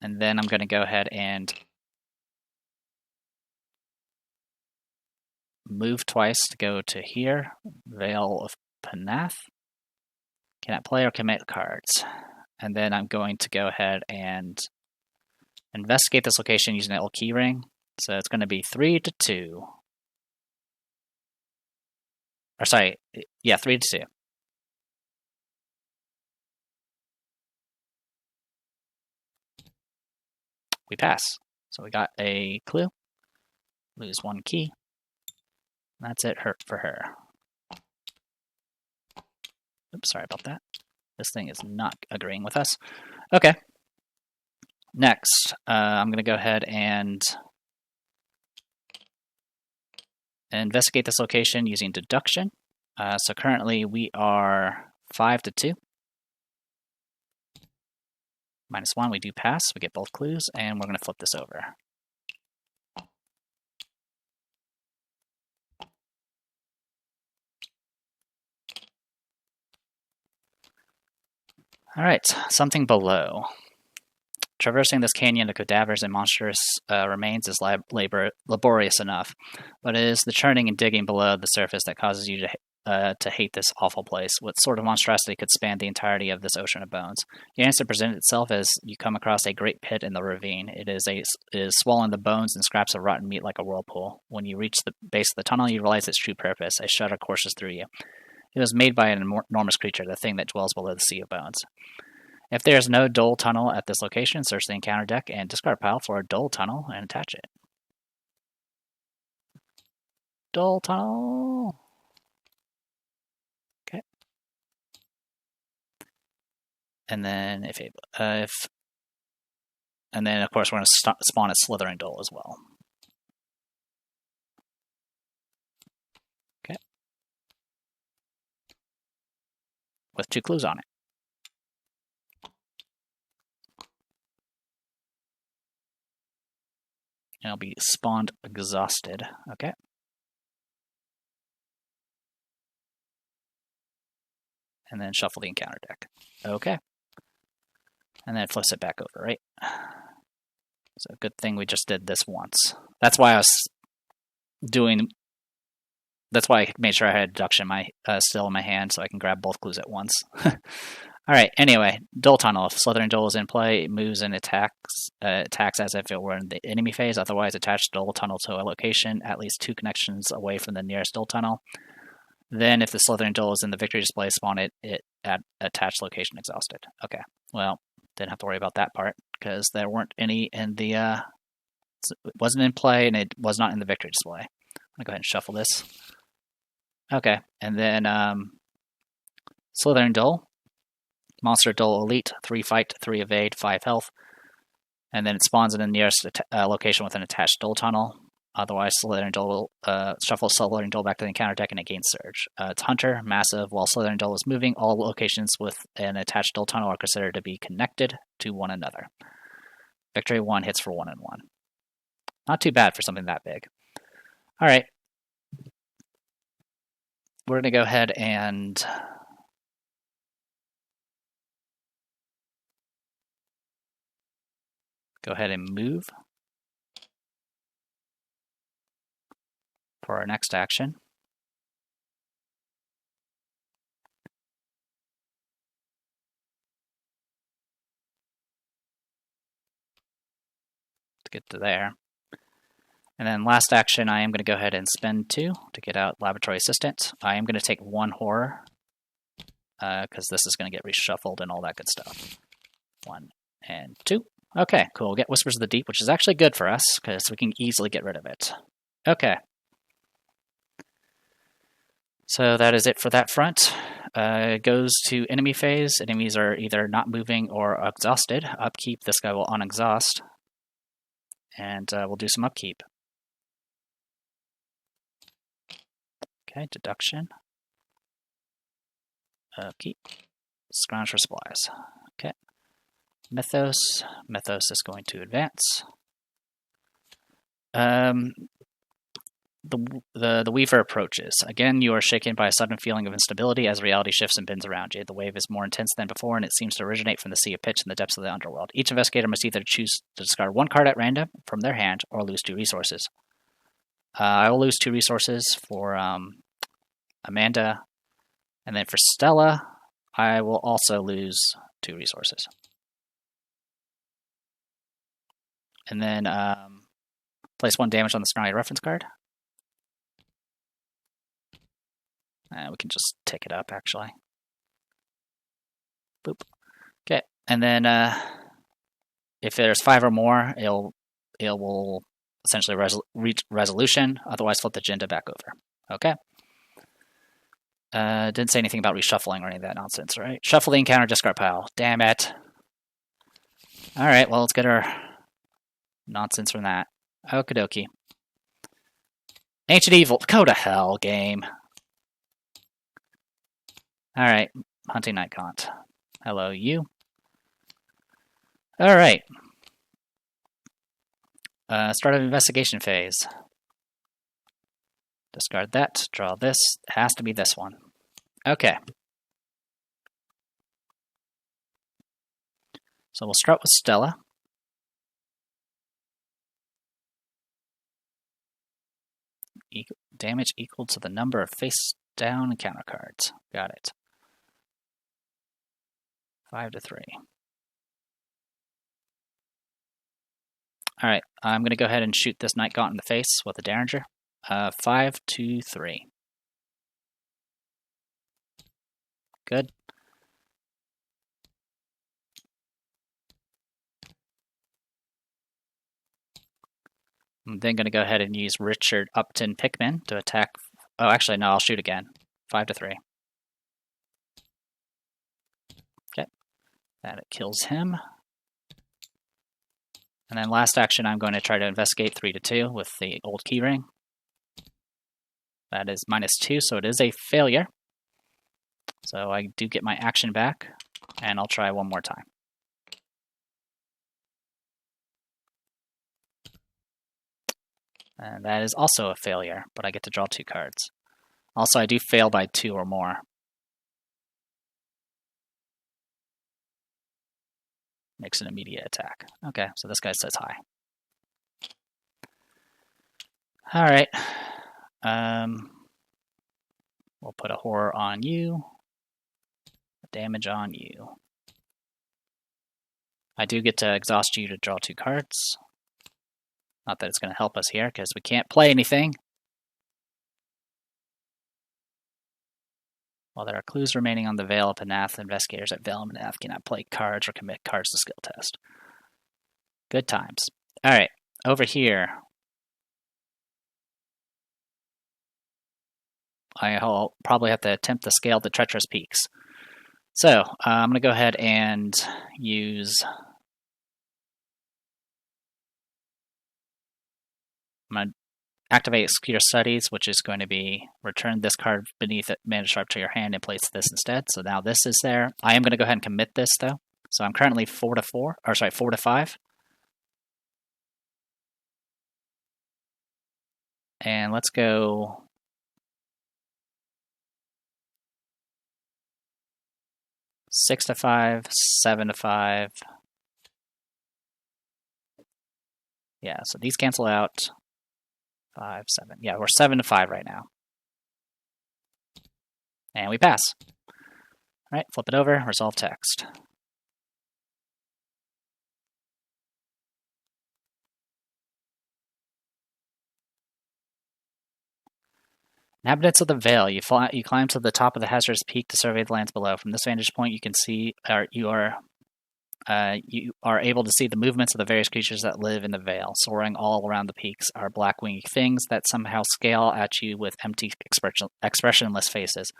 Speaker 1: And then I'm going to go ahead and move twice to go to here, Veil of Panath. Cannot play or commit cards. And then I'm going to go ahead and investigate this location using an Old Keyring. So it's going to be 3 to 2. Or sorry, yeah, 3 to 2. We pass. So we got a clue. Lose 1 key. That's it for her. Oops, sorry about that. This thing is not agreeing with us. Okay. Next, I'm going to go ahead and investigate this location using deduction. So currently we are 5 to 2. -1, we do pass. We get both clues, and we're going to flip this over. All right, something below. Traversing this canyon of cadavers and monstrous remains is laborious enough, but it is the churning and digging below the surface that causes you to hate this awful place. What sort of monstrosity could span the entirety of this ocean of bones? Your answer presents itself as you come across a great pit in the ravine. It is swallowing the bones and scraps of rotten meat like a whirlpool. When you reach the base of the tunnel, you realize its true purpose. A shudder courses through you. It was made by an enormous creature, the thing that dwells below the sea of bones. If there is no dull tunnel at this location, search the encounter deck and discard pile for a dull tunnel and attach it. Dull tunnel. Okay. And then and then of course we're going to spawn a slithering dull as well. Okay. With 2 clues on it. It'll be spawned exhausted. Okay. And then shuffle the encounter deck. Okay. And then it flips it back over, right? So good thing we just did this once. That's why I was doing That's why I made sure I had deduction still in my hand, so I can grab both clues at once. All right. Anyway, Dull Tunnel. If Slithering Dull is in play, it moves and attacks as if it were in the enemy phase. Otherwise, attach Dull Tunnel to a location at least 2 connections away from the nearest Dull Tunnel. Then, if the Slithering Dull is in the victory display, spawn it at attached location exhausted. Okay. Well, didn't have to worry about that part because there weren't any in the. It wasn't in play and it was not in the victory display. I'm gonna go ahead and shuffle this. Okay, and then Slithering Dull. Monster Dull Elite, 3 fight, 3 evade, 5 health. And then it spawns in the nearest location with an attached Dull Tunnel. Otherwise, Slithering Dull will shuffle Slithering Dull back to the encounter deck and it gains Surge. It's Hunter, massive. While Slithering Dull is moving, all locations with an attached Dull Tunnel are considered to be connected to one another. Victory 1 hits for 1 and 1. Not too bad for something that big. All right. We're going to go ahead and move for our next action. To get to there. And then last action, I am going to go ahead and spend 2 to get out Laboratory Assistant. I am going to take 1 Horror, because this is going to get reshuffled and all that good stuff. 1 and 2. Okay, cool. Get Whispers of the Deep, which is actually good for us, because we can easily get rid of it. Okay. So that is it for that front. It goes to enemy phase. Enemies are either not moving or exhausted. Upkeep, this guy will unexhaust. And we'll do some upkeep. Okay, deduction. Upkeep. Scrounge for supplies. Okay. Mythos. Mythos is going to advance. The Weaver approaches. Again, you are shaken by a sudden feeling of instability as reality shifts and bends around you. The wave is more intense than before, and it seems to originate from the sea of pitch in the depths of the underworld. Each investigator must either choose to discard 1 card at random from their hand or lose 2 resources. I will lose 2 resources for Amanda, and then for Stella, I will also lose 2 resources. And then place 1 damage on the Snarly reference card. We can just tick it up, actually. Boop. Okay, and then if there's 5 or more, it will essentially reach resolution. Otherwise, flip the agenda back over. Okay. Didn't say anything about reshuffling or any of that nonsense, right? Shuffle the encounter discard pile. Damn it. All right, well, let's get our nonsense from that. Okie dokie. Ancient Evil. Go to hell, game. All right, Hunting Night Gaunt. Hello, you. All right. Start of investigation phase. Discard that, draw this. It has to be this one. Okay. So we'll start with Stella. Damage equal to the number of face-down encounter cards. Got it. 5 to 3. All right, I'm going to go ahead and shoot this Night Gaunt in the face with a Derringer. 5 to 3. Good. I'm then going to go ahead and use Richard Upton Pickman to attack. Oh, actually, no, I'll shoot again. 5 to 3. Okay. That kills him. And then last action, I'm going to try to investigate 3 to 2 with the old keyring. That is -2, so it is a failure. So I do get my action back, and I'll try one more time. And that is also a failure, but I get to draw 2 cards. Also, I do fail by 2 or more. Makes an immediate attack. Okay, so this guy says hi. All right. We'll put a horror on you. Damage on you. I do get to exhaust you to draw 2 cards. Not that it's going to help us here, because we can't play anything. While there are clues remaining on the Veil of Panath, investigators at Veil of Panath cannot play cards or commit cards to skill test. Good times. Alright, over here. I'll probably have to attempt to scale the treacherous peaks. So, I'm going to go ahead and use... I'm going to activate Executor Studies, which is going to be return this card beneath it, mana sharp to your hand, and place this instead. So now this is there. I am going to go ahead and commit this, though. So I'm currently 4 to 5. And let's go... Six to 5, 7 to 5. Yeah, so these cancel out. 5, 7. Yeah, we're 7 to 5 right now. And we pass. All right, flip it over, resolve text. Inhabitants of the Vale, you climb to the top of the hazardous peak to survey the lands below. From this vantage point, you can see, you are able to see the movements of the various creatures that live in the Vale. Soaring all around the peaks are black-winged things that somehow scale at you with empty, expressionless faces.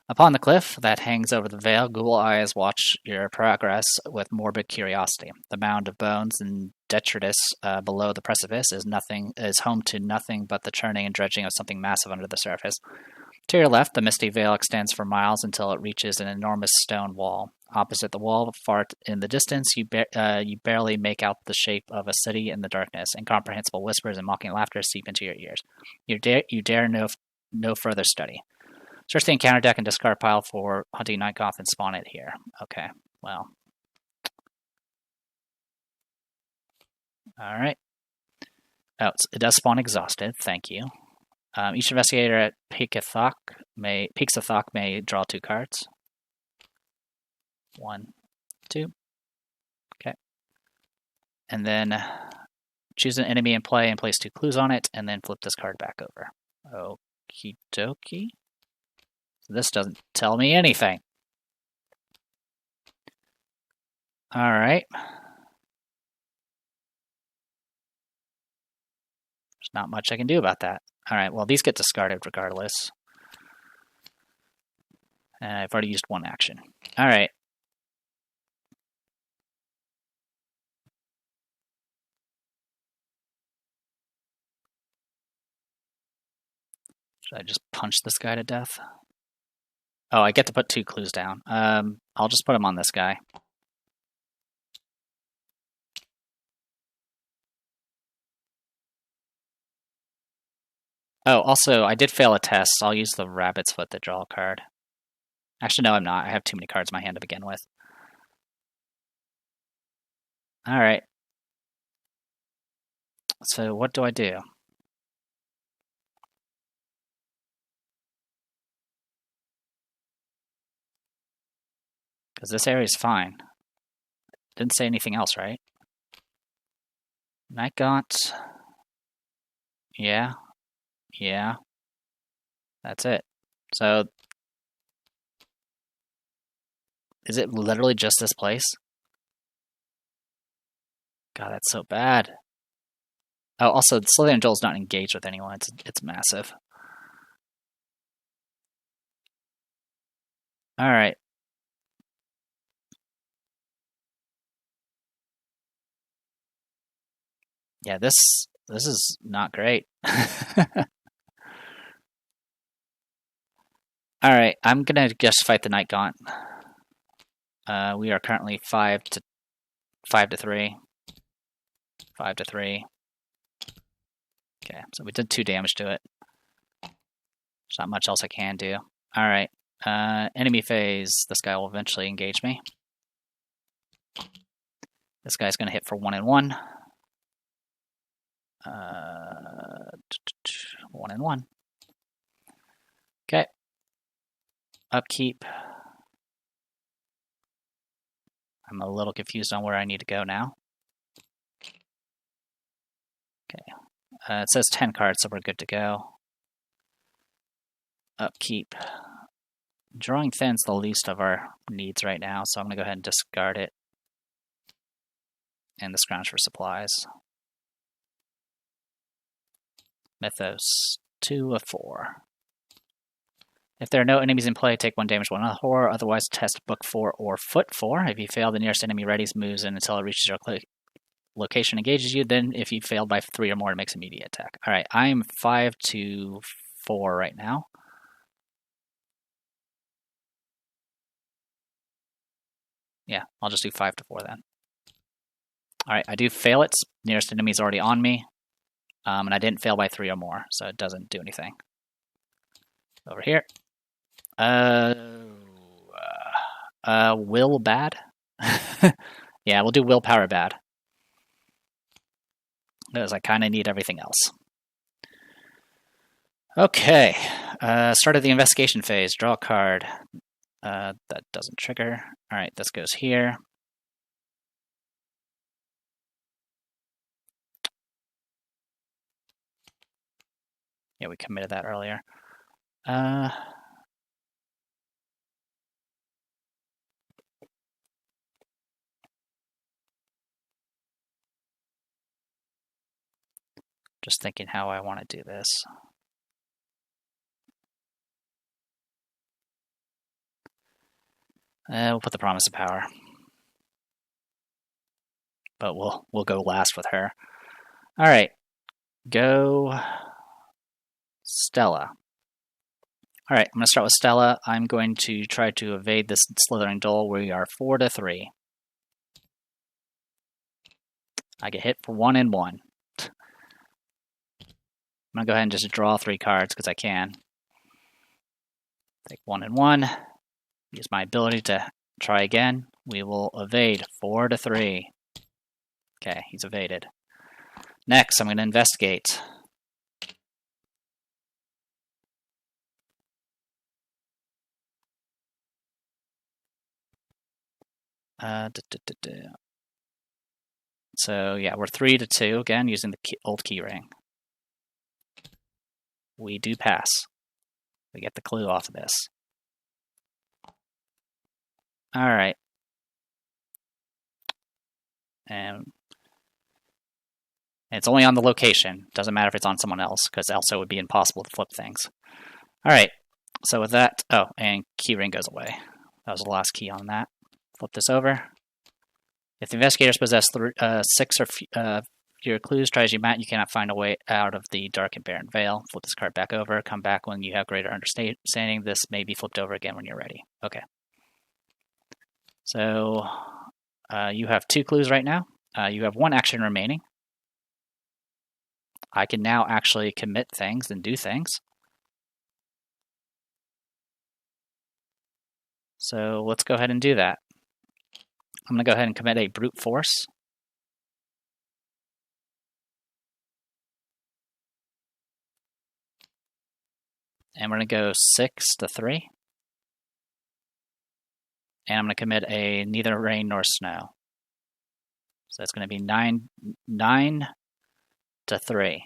Speaker 1: Upon the cliff that hangs over the Vale, ghoul eyes watch your progress with morbid curiosity. The mound of bones and detritus below the precipice is home to nothing but the churning and dredging of something massive under the surface. To your left, the misty Vale extends for miles until it reaches an enormous stone wall. Opposite the wall, far in the distance, you barely make out the shape of a city in the darkness. Incomprehensible whispers and mocking laughter seep into your ears. You dare no further study. Search the encounter deck and discard pile for hunting Night Goth and spawn it here. Okay, well. Alright. Oh, it does spawn exhausted, thank you. Each investigator at Peaks of Thok may draw 2 cards. 1, 2. Okay. And then choose an enemy in play and place 2 clues on it, and then flip this card back over. Okie dokie. This doesn't tell me anything. Alright. There's not much I can do about that. Alright, well, these get discarded regardless. I've already used 1 action. Alright. Should I just punch this guy to death? Oh, I get to put 2 clues down. I'll just put them on this guy. Oh, also, I did fail a test. I'll use the Rabbit's Foot to draw a card. Actually, no, I'm not. I have too many cards in my hand to begin with. Alright. So, what do I do? Because this area is fine. Didn't say anything else, right? Night Gaunt. Yeah. Yeah. That's it. So, is it literally just this place? God, that's so bad. Oh, also, Slither Joel's not engaged with anyone. It's massive. Alright. Yeah, this is not great. Alright, I'm gonna just fight the Night Gaunt. We are currently 5 to 3. 5 to 3. Okay, so we did 2 damage to it. There's not much else I can do. Alright. Enemy phase. This guy will eventually engage me. This guy's gonna hit for 1 and 1. 1 and 1. Okay. upkeep. I'm a little confused on where I need to go now. Okay. It says 10 cards, so we're good to go. Upkeep. Drawing Thin's the least of our needs right now, so I'm going to go ahead and discard it. And the scrounge for supplies. Mythos, 2 of 4. If there are no enemies in play, take 1 damage, 1 horror. Otherwise, test book 4 or foot 4. If you fail, the nearest enemy readies, moves in until it reaches your location, engages you. Then, if you failed by 3 or more, it makes immediate attack. All right, I'm 5 to 4 right now. Yeah, I'll just do 5 to 4 then. All right, I do fail it. Nearest enemy is already on me. And I didn't fail by 3 or more, so it doesn't do anything. Over here. Will bad? Yeah, we'll do willpower bad. Because I kind of need everything else. Okay. Start of the investigation phase. Draw a card. That doesn't trigger. Alright, this goes here. Yeah, we committed that earlier. Just thinking how I want to do this. We'll put the Promise of Power. But we'll go last with her. Alright. Go Stella. Alright, I'm going to start with Stella. I'm going to try to evade this Slithering Dole. We are 4 to 3. I get hit for 1 and 1. I'm going to go ahead and just draw 3 cards because I can. Take 1 and 1. Use my ability to try again. We will evade 4 to 3. Okay, he's evaded. Next, I'm going to investigate. So yeah, we're 3 to 2 again using the old key ring. We do pass. We get the clue off of this. All right. And it's only on the location. Doesn't matter if it's on someone else, because else it would be impossible to flip things. All right. So with that, oh, and key ring goes away. That was the last key on that. Flip this over. If the investigators possess 6 or fewer clues, try as you might, you cannot find a way out of the dark and barren veil. Flip this card back over. Come back when you have greater understanding. This may be flipped over again when you're ready. Okay. So you have 2 clues right now. You have 1 action remaining. I can now actually commit things and do things. So let's go ahead and do that. I'm going to go ahead and commit a brute force. And we're going to go 6 to 3. And I'm going to commit a neither rain nor snow. So that's going to be 9 to 3.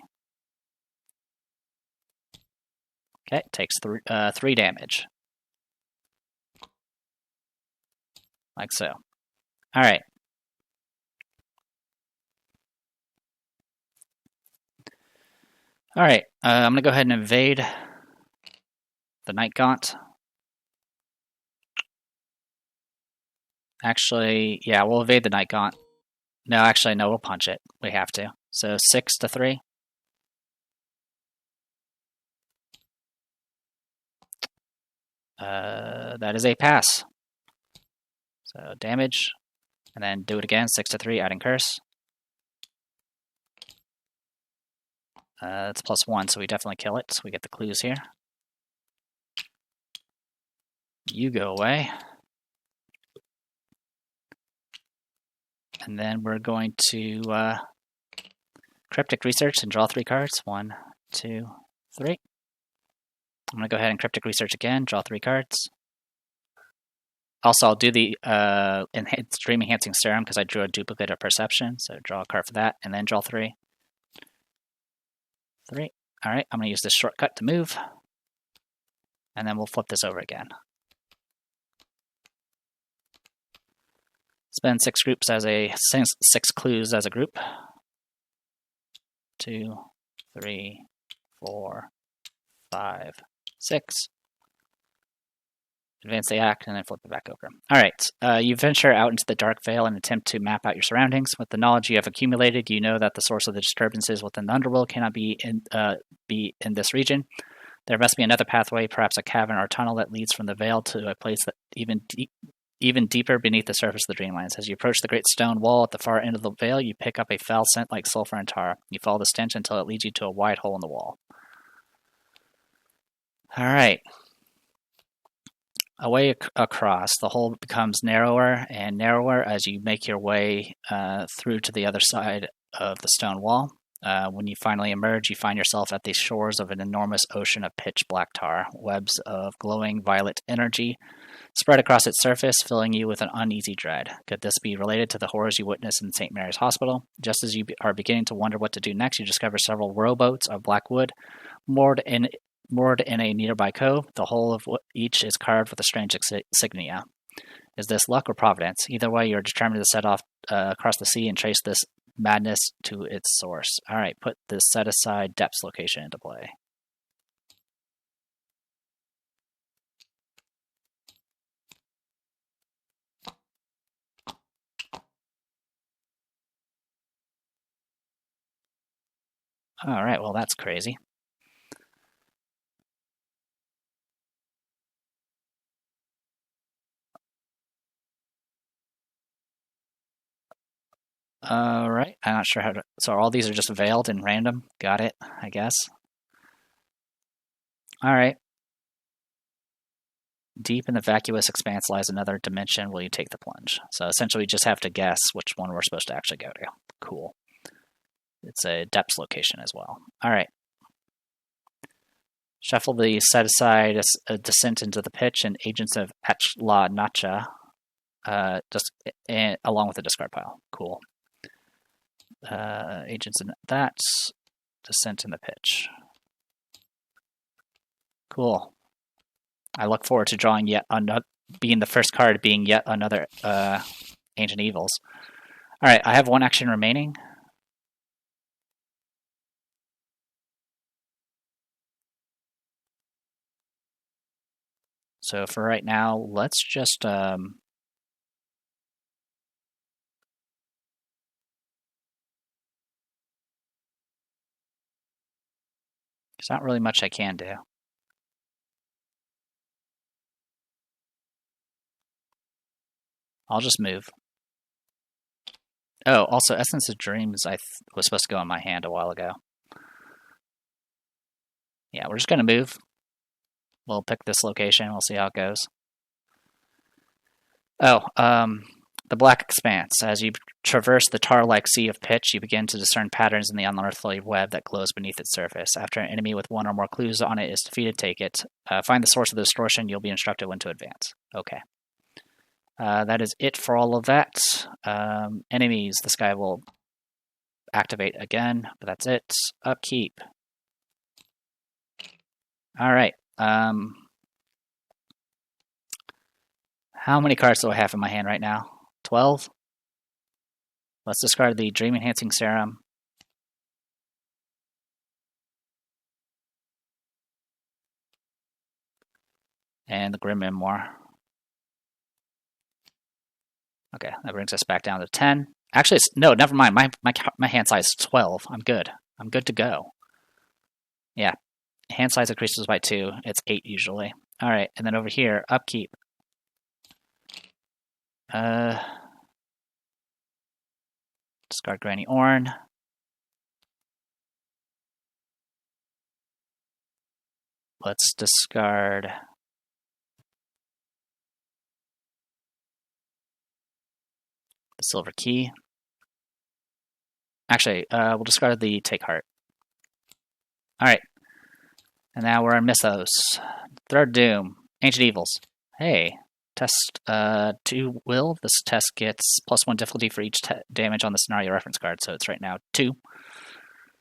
Speaker 1: Okay, takes 3 damage. Like so. All right. All right, I'm going to go ahead and invade the Night Gaunt. Actually, yeah, we'll evade the Night Gaunt. No, actually, no, we'll punch it. We have to. So 6 to 3. That is a pass. So damage, and then do it again, 6 to 3, adding curse. It's +1, so we definitely kill it. So we get the clues here. You go away. And then we're going to Cryptic Research and draw 3 cards. 1, 2, 3. I'm going to go ahead and Cryptic Research again, draw 3 cards. Also, I'll do the Dream Enhancing Serum because I drew a duplicate of Perception. So draw a card for that, and then draw 3. 3. All right, I'm going to use this shortcut to move. And then we'll flip this over again. Spend 6 groups as a 6 clues as a group. 2, 3, 4, 5, 6. Advance the act, and then flip it back over. Alright, you venture out into the dark vale and attempt to map out your surroundings. With the knowledge you have accumulated, you know that the source of the disturbances within the underworld cannot be in this region. There must be another pathway, perhaps a cavern or tunnel that leads from the vale to a place that even deeper beneath the surface of the Dreamlands. As you approach the great stone wall at the far end of the vale, you pick up a foul scent like sulfur and tar. You follow the stench until it leads you to a wide hole in the wall. Alright. Away across, the hole becomes narrower and narrower as you make your way through to the other side of the stone wall. When you finally emerge, you find yourself at the shores of an enormous ocean of pitch black tar. Webs of glowing violet energy spread across its surface, filling you with an uneasy dread. Could this be related to the horrors you witnessed in St. Mary's Hospital? Just as you are beginning to wonder what to do next, you discover several rowboats of black wood moored in a nearby cove. The whole of each is carved with a strange insignia. Is this luck or providence? Either way, you're determined to set off across the sea and trace this madness to its source. Alright, put this set-aside depths location into play. Alright, well that's crazy. Alright, I'm not sure how to... So all these are just veiled and random? Got it, I guess. Alright. Deep in the vacuous expanse lies another dimension. Will you take the plunge? So essentially we just have to guess which one we're supposed to actually go to. Cool. It's a depths location as well. Alright. Shuffle the set-aside descent into the pitch and agents of Achla Nacha along with the discard pile. Cool. Agents in that, descent in the pitch. Cool. I look forward to drawing yet another, being the first card, being yet another Ancient Evils. Alright, I have 1 action remaining. So for right now, let's just... There's not really much I can do. I'll just move. Oh, also, Essence of Dreams was supposed to go in my hand a while ago. Yeah, we're just going to move. We'll pick this location. We'll see how it goes. Oh, the Black Expanse. As you traverse the tar-like sea of pitch, you begin to discern patterns in the unearthly web that glows beneath its surface. After an enemy with 1 or more clues on it is defeated, take it. Find the source of the distortion. You'll be instructed when to advance. Okay. That is it for all of that. Enemies, this guy will activate again, but that's it. Upkeep. Alright. How many cards do I have in my hand right now? 12? Let's discard the Dream Enhancing Serum. And the Grim Memoir. Okay, that brings us back down to 10. Actually, no, never mind. My hand size is 12. I'm good. I'm good to go. Yeah. Hand size increases by 2. It's 8 usually. Alright, and then over here, upkeep. Discard Granny Orn. Let's discard... the Silver Key. Actually, we'll discard the Take Heart. Alright. And now we're in Mythos. Third Doom. Ancient Evils. Hey, Test 2 will. This test gets +1 difficulty for each damage on the scenario reference card, so it's right now 2.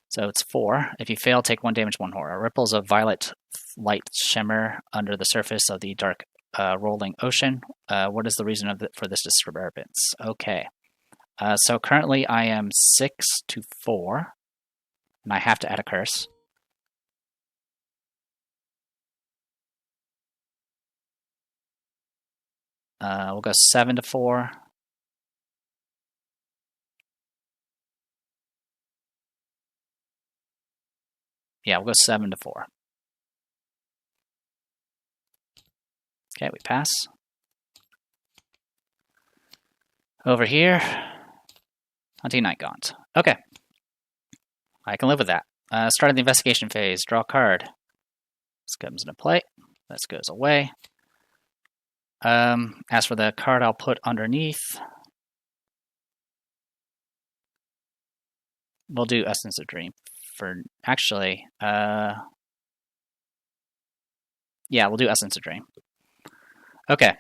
Speaker 1: So it's 4. If you fail, take 1 damage, 1 horror. Ripples of violet light shimmer under the surface of the dark rolling ocean. What is the reason for this disturbance? Okay. So currently I am 6 to 4, and I have to add a curse. We'll go 7 to 4. Yeah, we'll go 7 to 4. Okay, we pass. Over here, Hunting Night Gaunt. Okay. I can live with that. Starting the investigation phase, draw a card. This comes into play. This goes away. As for the card I'll put underneath, we'll do Essence of Dream for, actually, yeah, we'll do Essence of Dream. Okay.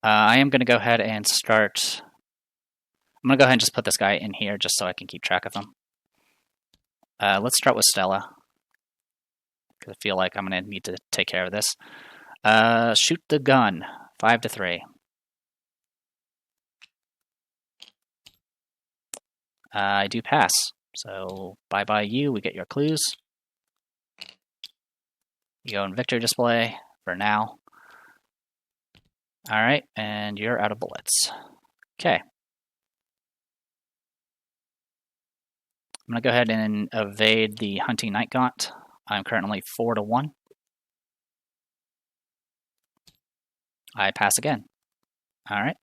Speaker 1: I am going to go ahead and start. I'm going to go ahead and just put this guy in here just so I can keep track of him. Let's start with Stella, because I feel like I'm going to need to take care of this. Shoot the gun. 5 to 3. I do pass. So bye-bye you. We get your clues. You go in victory display for now. Alright, and you're out of bullets. Okay. I'm going to go ahead and evade the Hunting Night Gaunt. I'm currently 4 to 1. I pass again. Alright.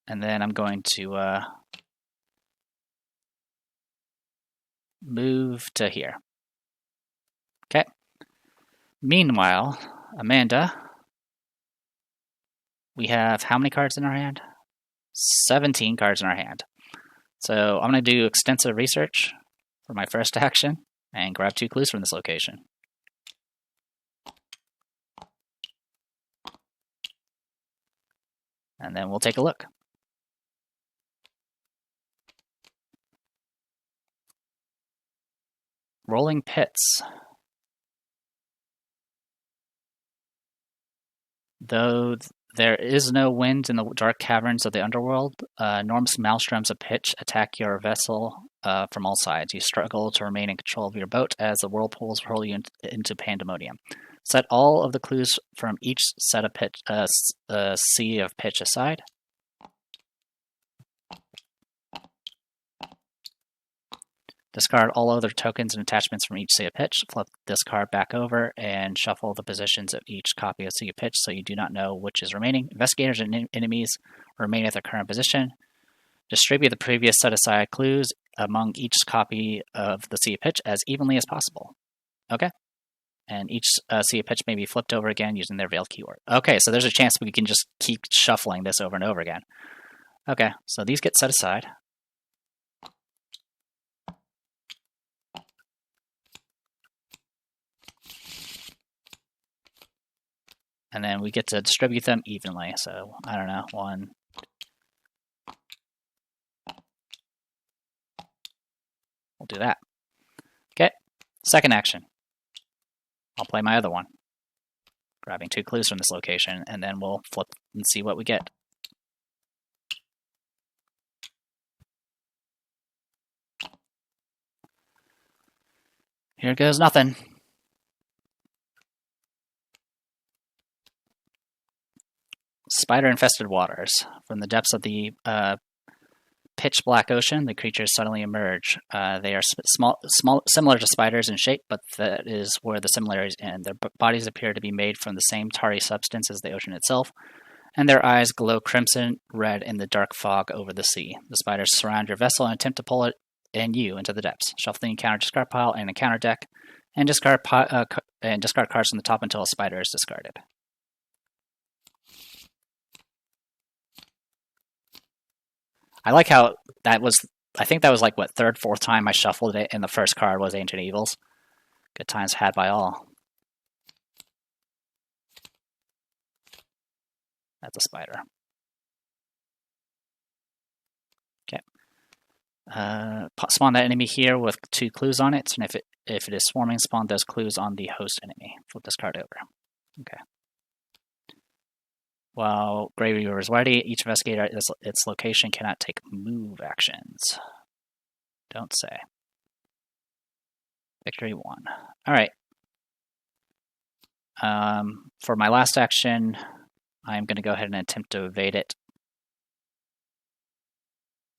Speaker 1: And then I'm going to move to here. Okay. Meanwhile, Amanda, we have how many cards in our hand? 17 cards in our hand. So I'm going to do extensive research for my first action and grab 2 clues from this location. And then we'll take a look. Rolling Pits. Though there is no wind in the dark caverns of the underworld, enormous maelstroms of pitch attack your vessel from all sides. You struggle to remain in control of your boat as the whirlpools hurl you into pandemonium. Set all of the clues from each set of pitch, sea of pitch aside. Discard all other tokens and attachments from each sea of pitch. Flip this card back over and shuffle the positions of each copy of sea of pitch so you do not know which is remaining. Investigators and enemies remain at their current position. Distribute the previous set aside clues among each copy of the sea of pitch as evenly as possible. Okay. And each sea of pitch may be flipped over again using their veiled keyword. Okay, so there's a chance we can just keep shuffling this over and over again. Okay, so these get set aside. And then we get to distribute them evenly. So, I don't know, 1. We'll do that. Okay, second action. I'll play my other one. Grabbing 2 clues from this location, and then we'll flip and see what we get. Here goes nothing. Spider-infested waters. From the depths of the pitch black ocean, the creatures suddenly emerge. They are similar to spiders in shape, but that is where the similarities end. Their bodies appear to be made from the same tarry substance as the ocean itself, and their eyes glow crimson red in the dark fog over the sea. The spiders surround your vessel and attempt to pull it and you into the depths. Shuffle the encounter discard pile and encounter deck, and discard cards from the top until a spider is discarded. I like how that was, I think that was like, what, 3rd, 4th time I shuffled it, and the first card was Ancient Evils. Good times had by all. That's a spider. Okay. Spawn that enemy here with 2 clues on it, and if it is swarming, spawn those clues on the host enemy. Flip this card over. Okay. While Grey Reaver is ready, each investigator at its location cannot take move actions. Don't say. Victory 1. Alright. For my last action, I'm going to go ahead and attempt to evade it.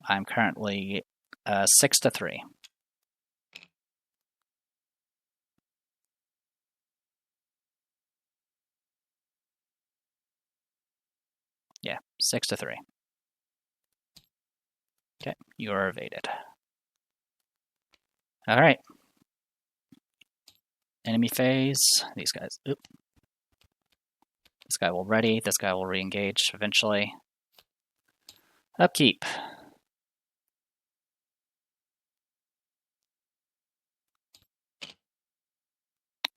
Speaker 1: I'm currently 6-3. Yeah, 6-3. Okay, you are evaded. All right. Enemy phase. These guys. Oop. This guy will ready. This guy will re-engage eventually. Upkeep.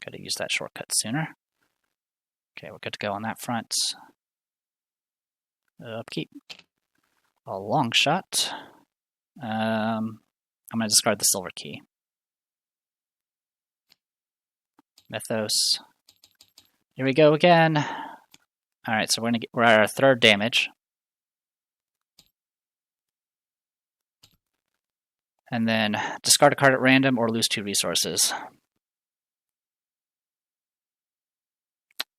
Speaker 1: Could have used that shortcut sooner. Okay, we're good to go on that front. Upkeep. A long shot. I'm going to discard the silver key. Mythos. Here we go again. All right, so we're at our 3rd damage. And then discard a card at random or lose 2 resources.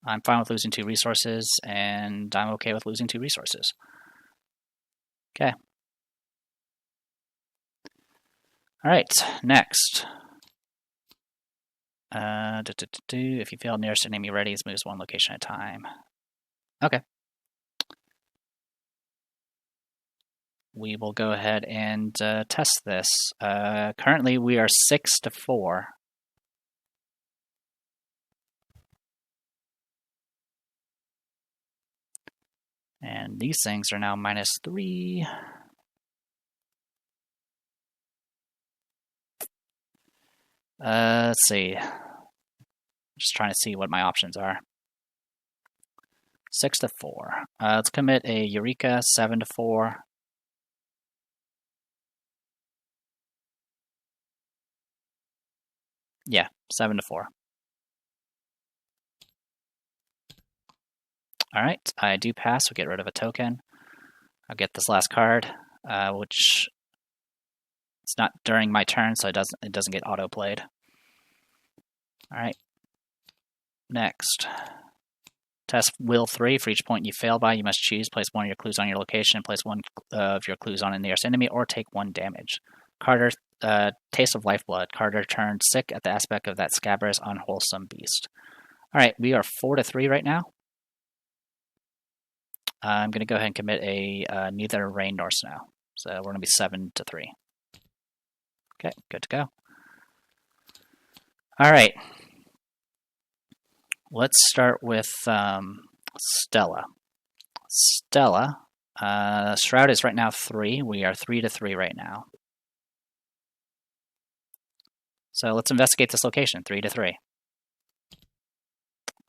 Speaker 1: I'm fine with losing 2 resources, and I'm okay with losing 2 resources. Okay. All right, next. If you fail nearest enemy ready, moves 1 location at a time. Okay. We will go ahead and test this. Currently, we are 6-4. And these things are now -3. Let's see. Just trying to see what my options are. 6-4. Let's commit a Eureka. 7-4. Yeah, 7-4. All right, I do pass. We'll get rid of a token. I'll get this last card, which it's not during my turn, so it doesn't get auto-played. All right. Next. Test Will 3. For each point you fail by, you must choose. Place 1 of your clues on your location. Place 1 of your clues on a nearest enemy, or take 1 damage. Carter, Taste of Lifeblood. Carter turned sick at the aspect of that scabrous, unwholesome beast. All right, we are 4-3 right now. I'm going to go ahead and commit a neither rain nor snow. So we're going to be 7-3. Okay, good to go. All right. Let's start with Stella. Stella, Shroud is right now 3. We are 3-3 right now. So let's investigate this location, 3-3.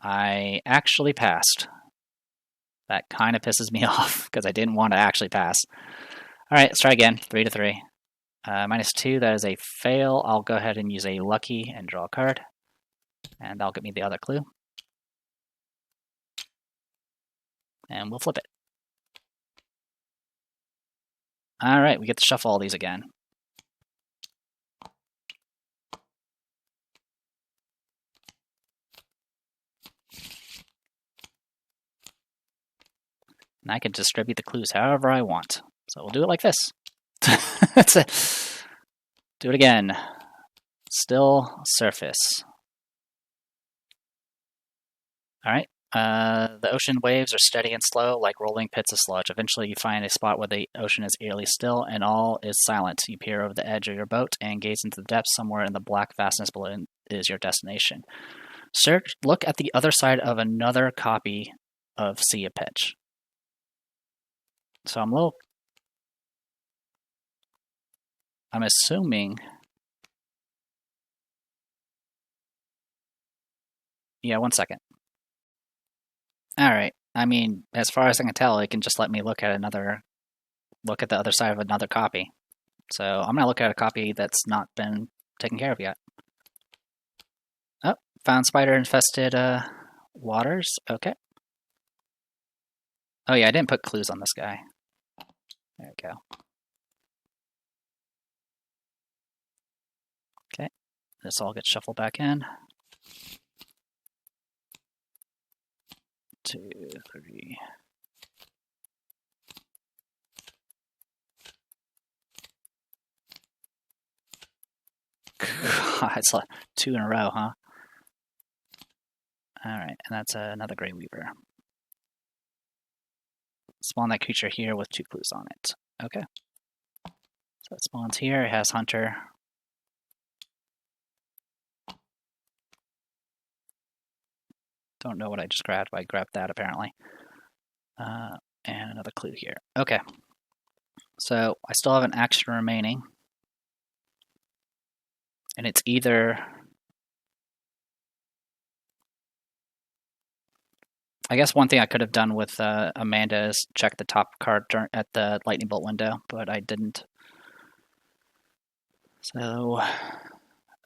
Speaker 1: I actually passed. That kind of pisses me off because I didn't want to actually pass. All right, let's try again, 3-3. -2, that is a fail. I'll go ahead and use a lucky and draw a card. And that'll get me the other clue. And we'll flip it. All right, we get to shuffle all these again. And I can distribute the clues however I want. So we'll do it like this. That's it. Do it again. Still surface. All right. The ocean waves are steady and slow, like rolling pits of sludge. Eventually, you find a spot where the ocean is eerily still and all is silent. You peer over the edge of your boat and gaze into the depths. Somewhere in the black vastness below is your destination. Look at the other side of another copy of Sea of Pitch. So I'm assuming. Yeah, 1 second. All right. I mean, as far as I can tell, it can just let me look at the other side of another copy. So I'm gonna look at a copy that's not been taken care of yet. Oh, found spider-infested waters. Okay. Oh yeah, I didn't put clues on this guy. There we go. Okay, this all gets shuffled back in. 2, 3. God, it's like 2 in a row, huh? Alright, and that's another Grey Weaver. Spawn that creature here with 2 clues on it. Okay. So it spawns here, it has Hunter. Don't know what I just grabbed, but I grabbed that apparently. And another clue here. Okay. So I still have an action remaining. And it's either... I guess one thing I could have done with Amanda is check the top card at the lightning bolt window, but I didn't. So...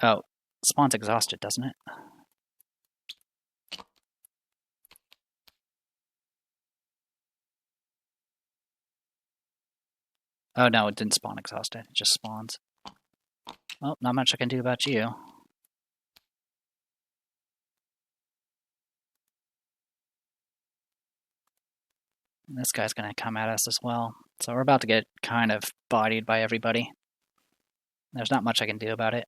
Speaker 1: Oh, spawn's exhausted, doesn't it? Oh no, it didn't spawn exhausted. It just spawns. Well, not much I can do about you. And this guy's going to come at us as well. So we're about to get kind of bodied by everybody. There's not much I can do about it.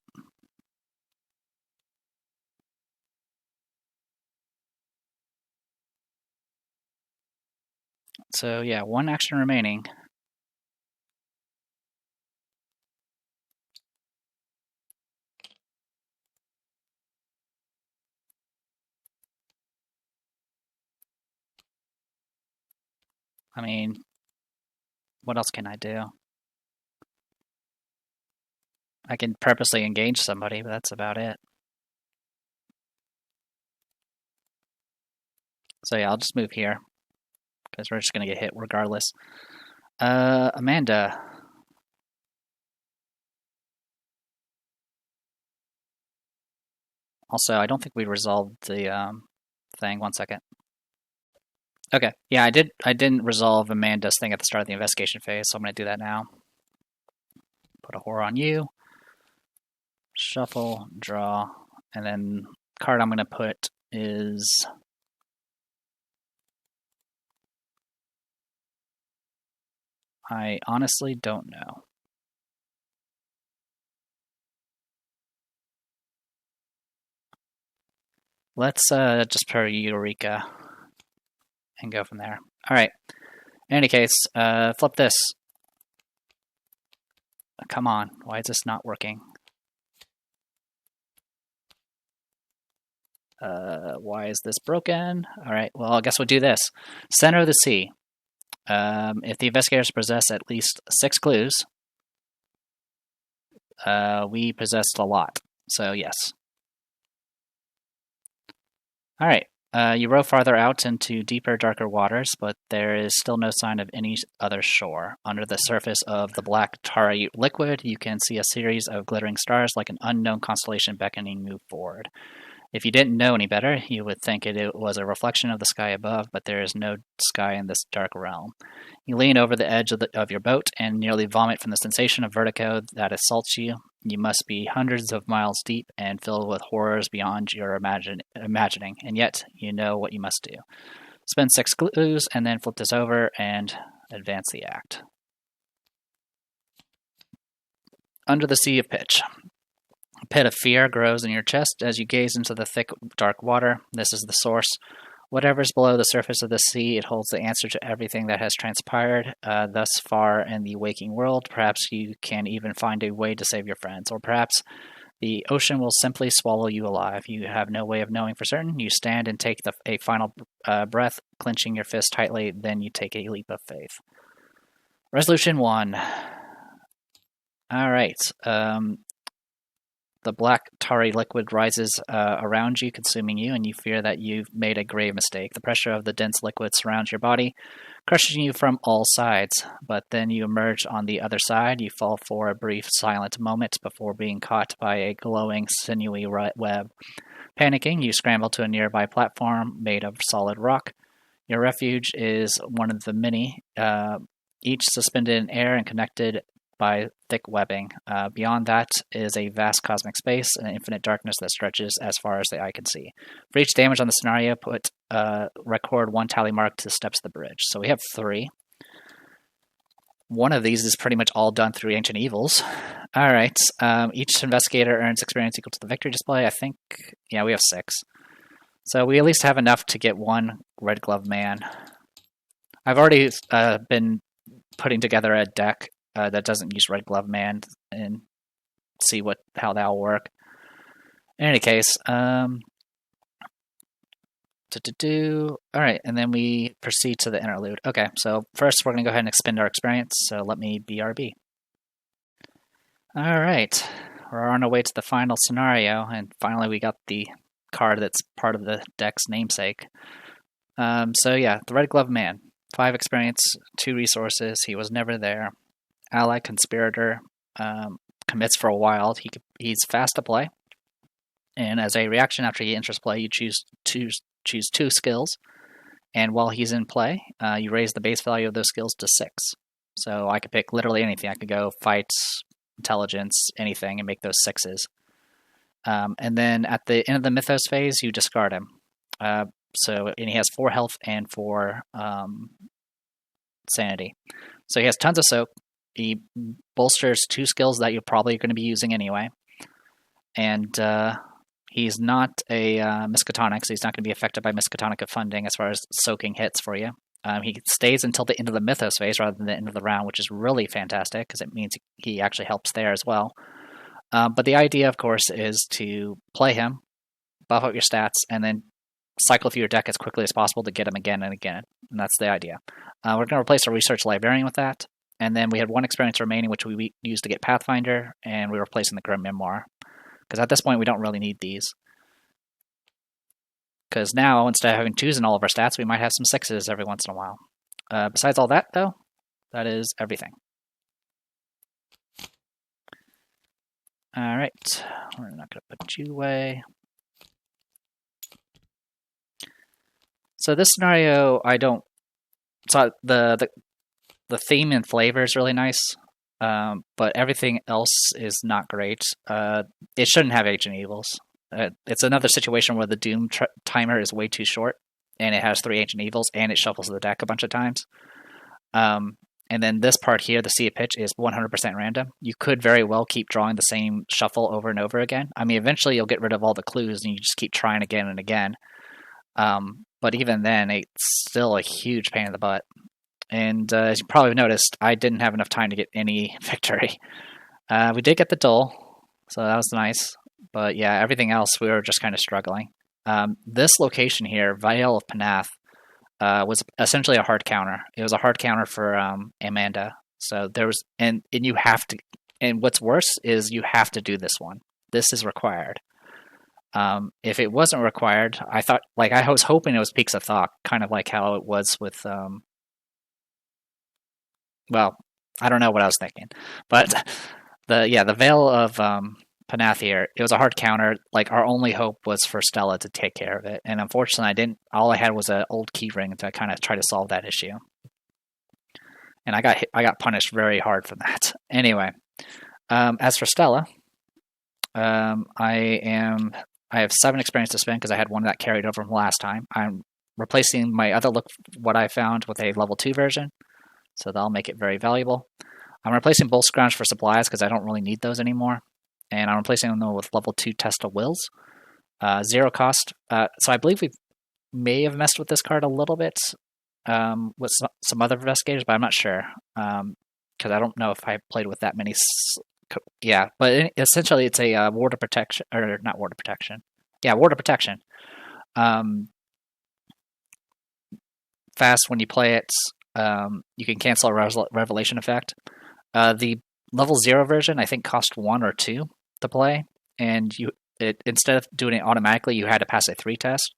Speaker 1: So yeah, 1 action remaining. I mean, what else can I do? I can purposely engage somebody, but that's about it. So yeah, I'll just move here, because we're just going to get hit regardless. Amanda. Also, I don't think we resolved the thing. 1 second. Okay, yeah, I didn't resolve Amanda's thing at the start of the investigation phase, so I'm going to do that now. Put a horror on you. Shuffle, draw, and then the card I'm going to put is... I honestly don't know. Let's just put Eureka and go from there. All right. In any case, flip this. Come on. Why is this not working? Why is this broken? All right. Well, I guess we'll do this. Center of the sea. If the investigators possess at least 6 clues, we possessed a lot. So yes. All right. You row farther out into deeper, darker waters, but there is still no sign of any other shore. Under the surface of the black, tarry liquid, you can see a series of glittering stars like an unknown constellation beckoning you forward. If you didn't know any better, you would think it was a reflection of the sky above, but there is no sky in this dark realm. You lean over the edge of your boat and nearly vomit from the sensation of vertigo that assaults you. You must be hundreds of miles deep and filled with horrors beyond your imagining, and yet you know what you must do. Spend 6 clues, and then flip this over and advance the act. Under the sea of pitch. A pit of fear grows in your chest as you gaze into the thick, dark water. This is the source. Whatever's below the surface of the sea, it holds the answer to everything that has transpired thus far in the waking world. Perhaps you can even find a way to save your friends, or perhaps the ocean will simply swallow you alive. You have no way of knowing for certain. You stand and take a final breath, clenching your fist tightly, then you take a leap of faith. Resolution 1. All right. The black tarry liquid rises around you, consuming you, and you fear that you've made a grave mistake. The pressure of the dense liquid surrounds your body, crushing you from all sides. But then you emerge on the other side. You fall for a brief, silent moment before being caught by a glowing, sinewy web. Panicking, you scramble to a nearby platform made of solid rock. Your refuge is one of the many, each suspended in air and connected by thick webbing. Beyond that is a vast cosmic space and infinite darkness that stretches as far as the eye can see. For each damage on the scenario, record 1 tally mark to the steps of the bridge. So we have 3. One of these is pretty much all done through Ancient Evils. All right. Each investigator earns experience equal to the victory display. I think, yeah, we have 6. So we at least have enough to get 1 Red Glove Man. I've already been putting together a deck that doesn't use Red Glove Man and see how that'll work. In any case, all right, and then we proceed to the interlude. Okay, so first we're going to go ahead and expend our experience, so let me BRB. All right, we're on our way to the final scenario, and finally we got the card that's part of the deck's namesake. So yeah, the Red Glove Man. 5 experience, 2 resources, he was never there. Ally Conspirator commits for a while. He's fast to play, and as a reaction after he enters play, you choose 2 skills, and while he's in play, you raise the base value of those skills to 6. So I could pick literally anything. I could go fight, intelligence, anything, and make those 6s. And then at the end of the Mythos phase, you discard him. And he has 4 health and 4 sanity. So he has tons of soak. He bolsters 2 skills that you're probably going to be using anyway. And he's not a Miskatonic, so he's not going to be affected by Miskatonic funding as far as soaking hits for you. He stays until the end of the Mythos phase rather than the end of the round, which is really fantastic because it means he actually helps there as well. But the idea, of course, is to play him, buff up your stats, and then cycle through your deck as quickly as possible to get him again and again. And that's the idea. We're going to replace our Research Librarian with that. And then we had 1 experience remaining, which we used to get Pathfinder, and we're replacing the Grim Memoir. Because at this point, we don't really need these. Because now, instead of having 2s in all of our stats, we might have some 6s every once in a while. Besides all that, though, that is everything. Alright, we're not going to put you away. So this scenario, so the theme and flavor is really nice, but everything else is not great. It shouldn't have Ancient Evils. It's another situation where the Doom timer is way too short, and it has 3 Ancient Evils, and it shuffles the deck a bunch of times. And then this part here, the Sea of Pitch, is 100% random. You could very well keep drawing the same shuffle over and over again. I mean, eventually you'll get rid of all the clues, and you just keep trying again and again. But even then, it's still a huge pain in the butt. And as you probably noticed, I didn't have enough time to get any victory. We did get the Dole, so that was nice. But yeah, everything else, we were just kind of struggling. This location here, Vial of Panath, was essentially a hard counter. It was a hard counter for Amanda. So there was, and you have to, and what's worse is you have to do this one. This is required. If it wasn't required, I was hoping it was Peaks of Thought, kind of like how it was with, well, I don't know what I was thinking, but the Veil of Panath here, it was a hard counter. Like, our only hope was for Stella to take care of it, and unfortunately, all I had was an old key ring to kind of try to solve that issue, and I got punished very hard for that. Anyway, as for Stella, I have 7 experience to spend because I had 1 that carried over from last time. I'm replacing my other look, what I found, with a level 2 version, so that'll make it very valuable. I'm replacing both scrounge for supplies because I don't really need those anymore, and I'm replacing them with level 2 Test of Wills. 0 cost. So I believe we may have messed with this card a little bit with some other investigators, but I'm not sure because I don't know if I played with that many. Yeah, but essentially it's a ward of protection, or not ward of protection. Yeah, ward of protection. Fast when you play it, you can cancel a revelation effect. The level 0 version, I think, cost 1 or 2 to play, and instead of doing it automatically, you had to pass a 3 test.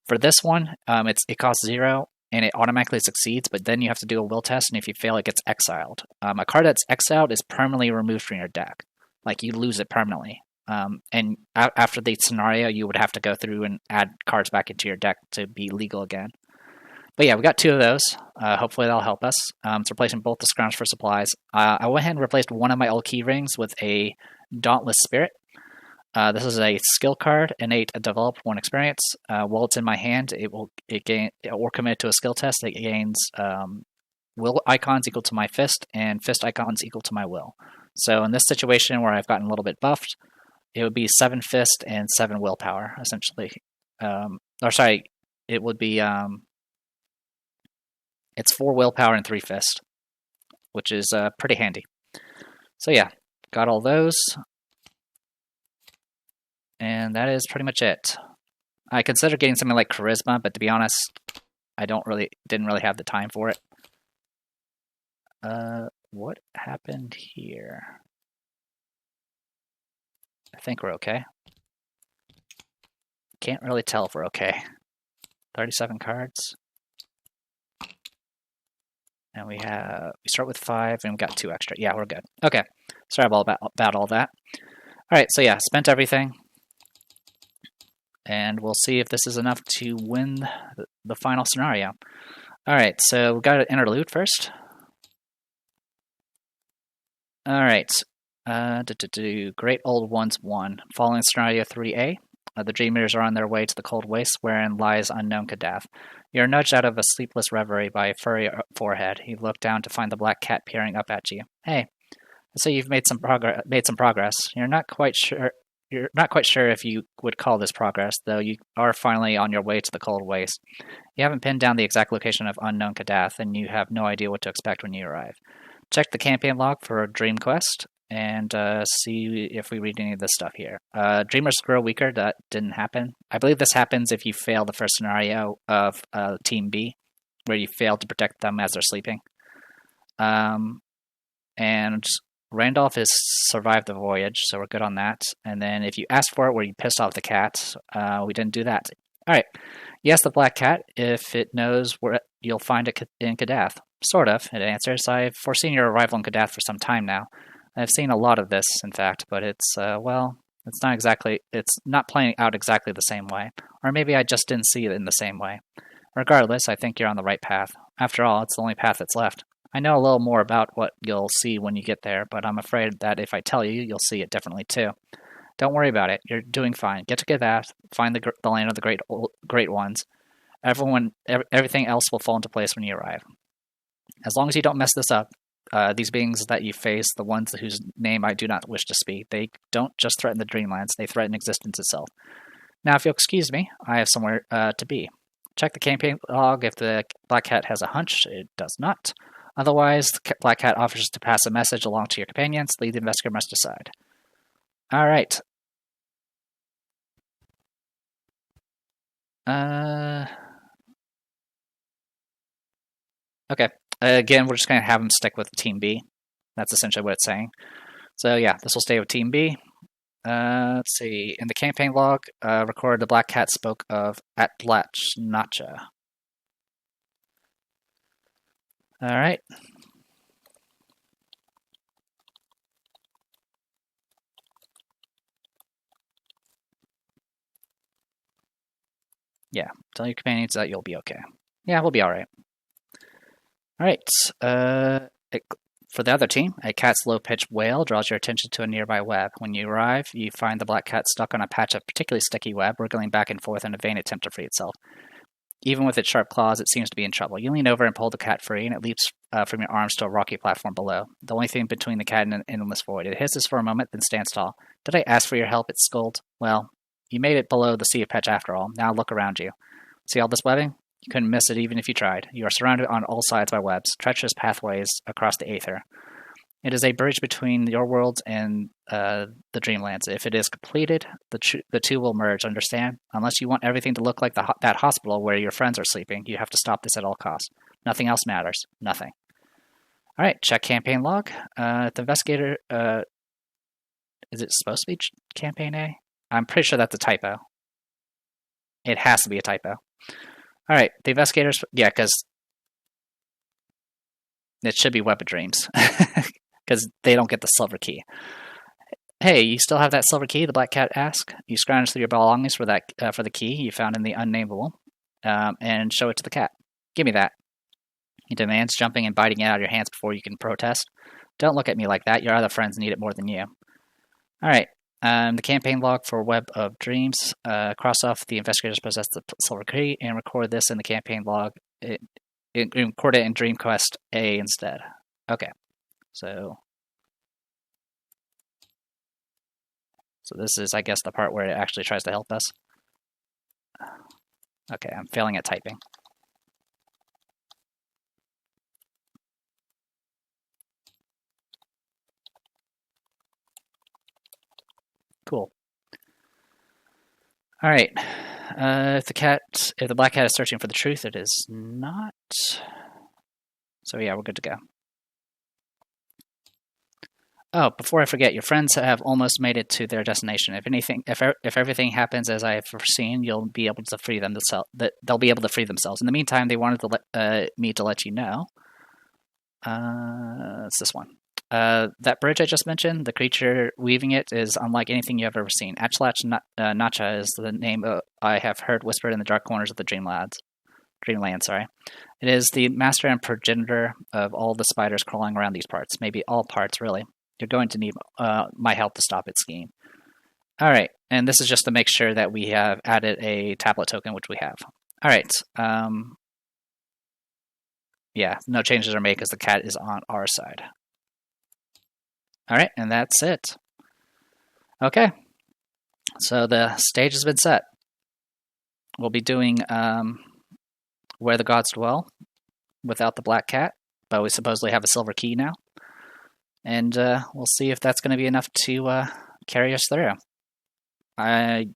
Speaker 1: For this one, it costs 0, and it automatically succeeds, but then you have to do a will test, and if you fail, it gets exiled. A card that's exiled is permanently removed from your deck. Like, you lose it permanently. And after the scenario, you would have to go through and add cards back into your deck to be legal again. But yeah, we got 2 of those. Hopefully that'll help us. It's replacing both the scrounge for supplies. I went ahead and replaced one of my old key rings with a Dauntless Spirit. This is a skill card, innate, develop 1 experience. While it's in my hand, it gain or commit to a skill test. It gains will icons equal to my fist and fist icons equal to my will. So in this situation where I've gotten a little bit buffed, it would be 7 fist and 7 willpower essentially. It would be it's 4 willpower and 3 fist, which is pretty handy. So yeah, got all those. And that is pretty much it. I considered getting something like Charisma, but to be honest, I didn't really have the time for it. What happened here? I think we're okay. Can't really tell if we're okay. 37 cards. And we start with 5 and we got 2 extra. Yeah, we're good. Okay. Sorry about all that. Alright, so yeah, spent everything. And we'll see if this is enough to win the final scenario. Alright, so we've got an interlude first. Alright. Great Old Ones 1. Following scenario 3A. The Dream Eaters are on their way to the cold waste wherein lies unknown Kadath. You are nudged out of a sleepless reverie by a furry forehead. You look down to find the black cat peering up at you. Hey, so you've made some progress. You're not quite sure if you would call this progress, though you are finally on your way to the cold waste. You haven't pinned down the exact location of unknown Kadath, and you have no idea what to expect when you arrive. Check the campaign log for a dream quest, and see if we read any of this stuff here. Dreamers grow weaker. That didn't happen. I believe this happens if you fail the first scenario of Team B, where you fail to protect them as they're sleeping. And Randolph has survived the voyage, so we're good on that. And then if you asked for it, where you pissed off the cat, we didn't do that. All right. Yes, the black cat, if it knows where you'll find it in Kadath. Sort of, it answers. I've foreseen your arrival in Kadath for some time now. I've seen a lot of this, in fact, but it's not playing out exactly the same way. Or maybe I just didn't see it in the same way. Regardless, I think you're on the right path. After all, it's the only path that's left. I know a little more about what you'll see when you get there, but I'm afraid that if I tell you, you'll see it differently too. Don't worry about it. You're doing fine. Get to Kadath, find the land of the great ones. Everything else will fall into place when you arrive. As long as you don't mess this up, these beings that you face, the ones whose name I do not wish to speak, they don't just threaten the Dreamlands, they threaten existence itself. Now, if you'll excuse me, I have somewhere to be. Check the campaign log if the Black Cat has a hunch. It does not. Otherwise, the Black Cat offers to pass a message along to your companions. The investigator must decide. All right. Okay. Again, we're just going to have them stick with Team B. That's essentially what it's saying. So yeah, this will stay with Team B. Let's see. In the campaign log, recorded the Black Cat spoke of Atlatchnacha. All right. Yeah, tell your companions that you'll be okay. Yeah, we'll be all right. All right. For the other team, a cat's low-pitched wail draws your attention to a nearby web. When you arrive, you find the black cat stuck on a patch of particularly sticky web, wriggling back and forth in a vain attempt to free itself. Even with its sharp claws, it seems to be in trouble. You lean over and pull the cat free, and it leaps from your arms to a rocky platform below. The only thing between the cat and an endless void. It hisses for a moment, then stands tall. Did I ask for your help? It scolds. Well, you made it below the Sea of Petch after all. Now look around you. See all this webbing? You couldn't miss it even if you tried. You are surrounded on all sides by webs, treacherous pathways across the aether. It is a bridge between your worlds and the Dreamlands. If it is completed, the two will merge, understand? Unless you want everything to look like that hospital where your friends are sleeping, you have to stop this at all costs. Nothing else matters. Nothing. All right, check campaign log. The investigator Is it supposed to be campaign A? I'm pretty sure that's a typo. It has to be a typo. All right, the investigators. Yeah, because it should be Web of Dreams, because they don't get the silver key. Hey, you still have that silver key? The black cat asked. You scrounge through your belongings for the key you found in the unnameable, and show it to the cat. Give me that. He demands, jumping and biting it out of your hands before you can protest. Don't look at me like that. Your other friends need it more than you. All right. The campaign log for Web of Dreams. Cross off the investigators possess the silver key and record this in the campaign log. Record it in Dream Quest A instead. Okay. So this is, I guess, the part where it actually tries to help us. Okay, I'm failing at typing. Cool. All right. If the black cat is searching for the truth, it is not. So yeah, we're good to go. Oh, before I forget, your friends have almost made it to their destination. If everything happens as I have foreseen, you'll be able to free them. They'll be able to free themselves. In the meantime, they wanted me to let you know. It's this one. That bridge I just mentioned, the creature weaving it is unlike anything you have ever seen. Achlach Nacha is the name I have heard whispered in the dark corners of the Dreamland. It is the master and progenitor of all the spiders crawling around these parts. Maybe all parts, really. You're going to need my help to stop its scheme. All right, and this is just to make sure that we have added a tablet token, which we have. All right. Yeah, no changes are made because the cat is on our side. All right, and that's it. Okay, so the stage has been set. We'll be doing Where the Gods Dwell without the black cat, but we supposedly have a silver key now. And we'll see if that's going to be enough to carry us through. I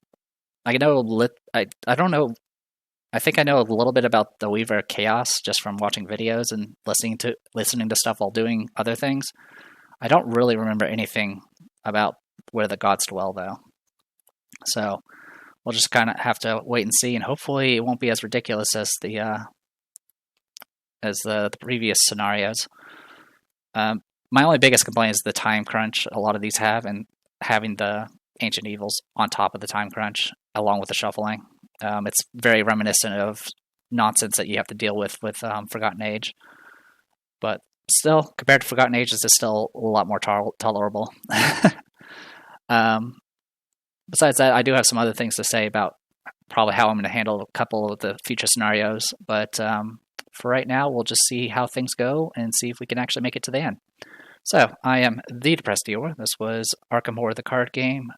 Speaker 1: know I don't know. I think I know a little bit about the Weaver Chaos just from watching videos and listening to stuff while doing other things. I don't really remember anything about Where the Gods Dwell, though. So we'll just kind of have to wait and see, and hopefully it won't be as ridiculous as the previous scenarios. My only biggest complaint is the time crunch a lot of these have, and having the Ancient Evils on top of the time crunch, along with the shuffling. It's very reminiscent of nonsense that you have to deal with Forgotten Age. But still, compared to Forgotten Age, this is still a lot more tolerable. Besides that, I do have some other things to say about probably how I'm going to handle a couple of the future scenarios. But for right now, we'll just see how things go and see if we can actually make it to the end. So, I am the Depressed Dior. This was Arkham Horror the card game,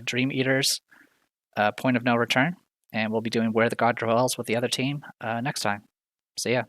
Speaker 1: Dream Eaters, Point of No Return, and we'll be doing Where the God Dwells with the other team next time. See ya.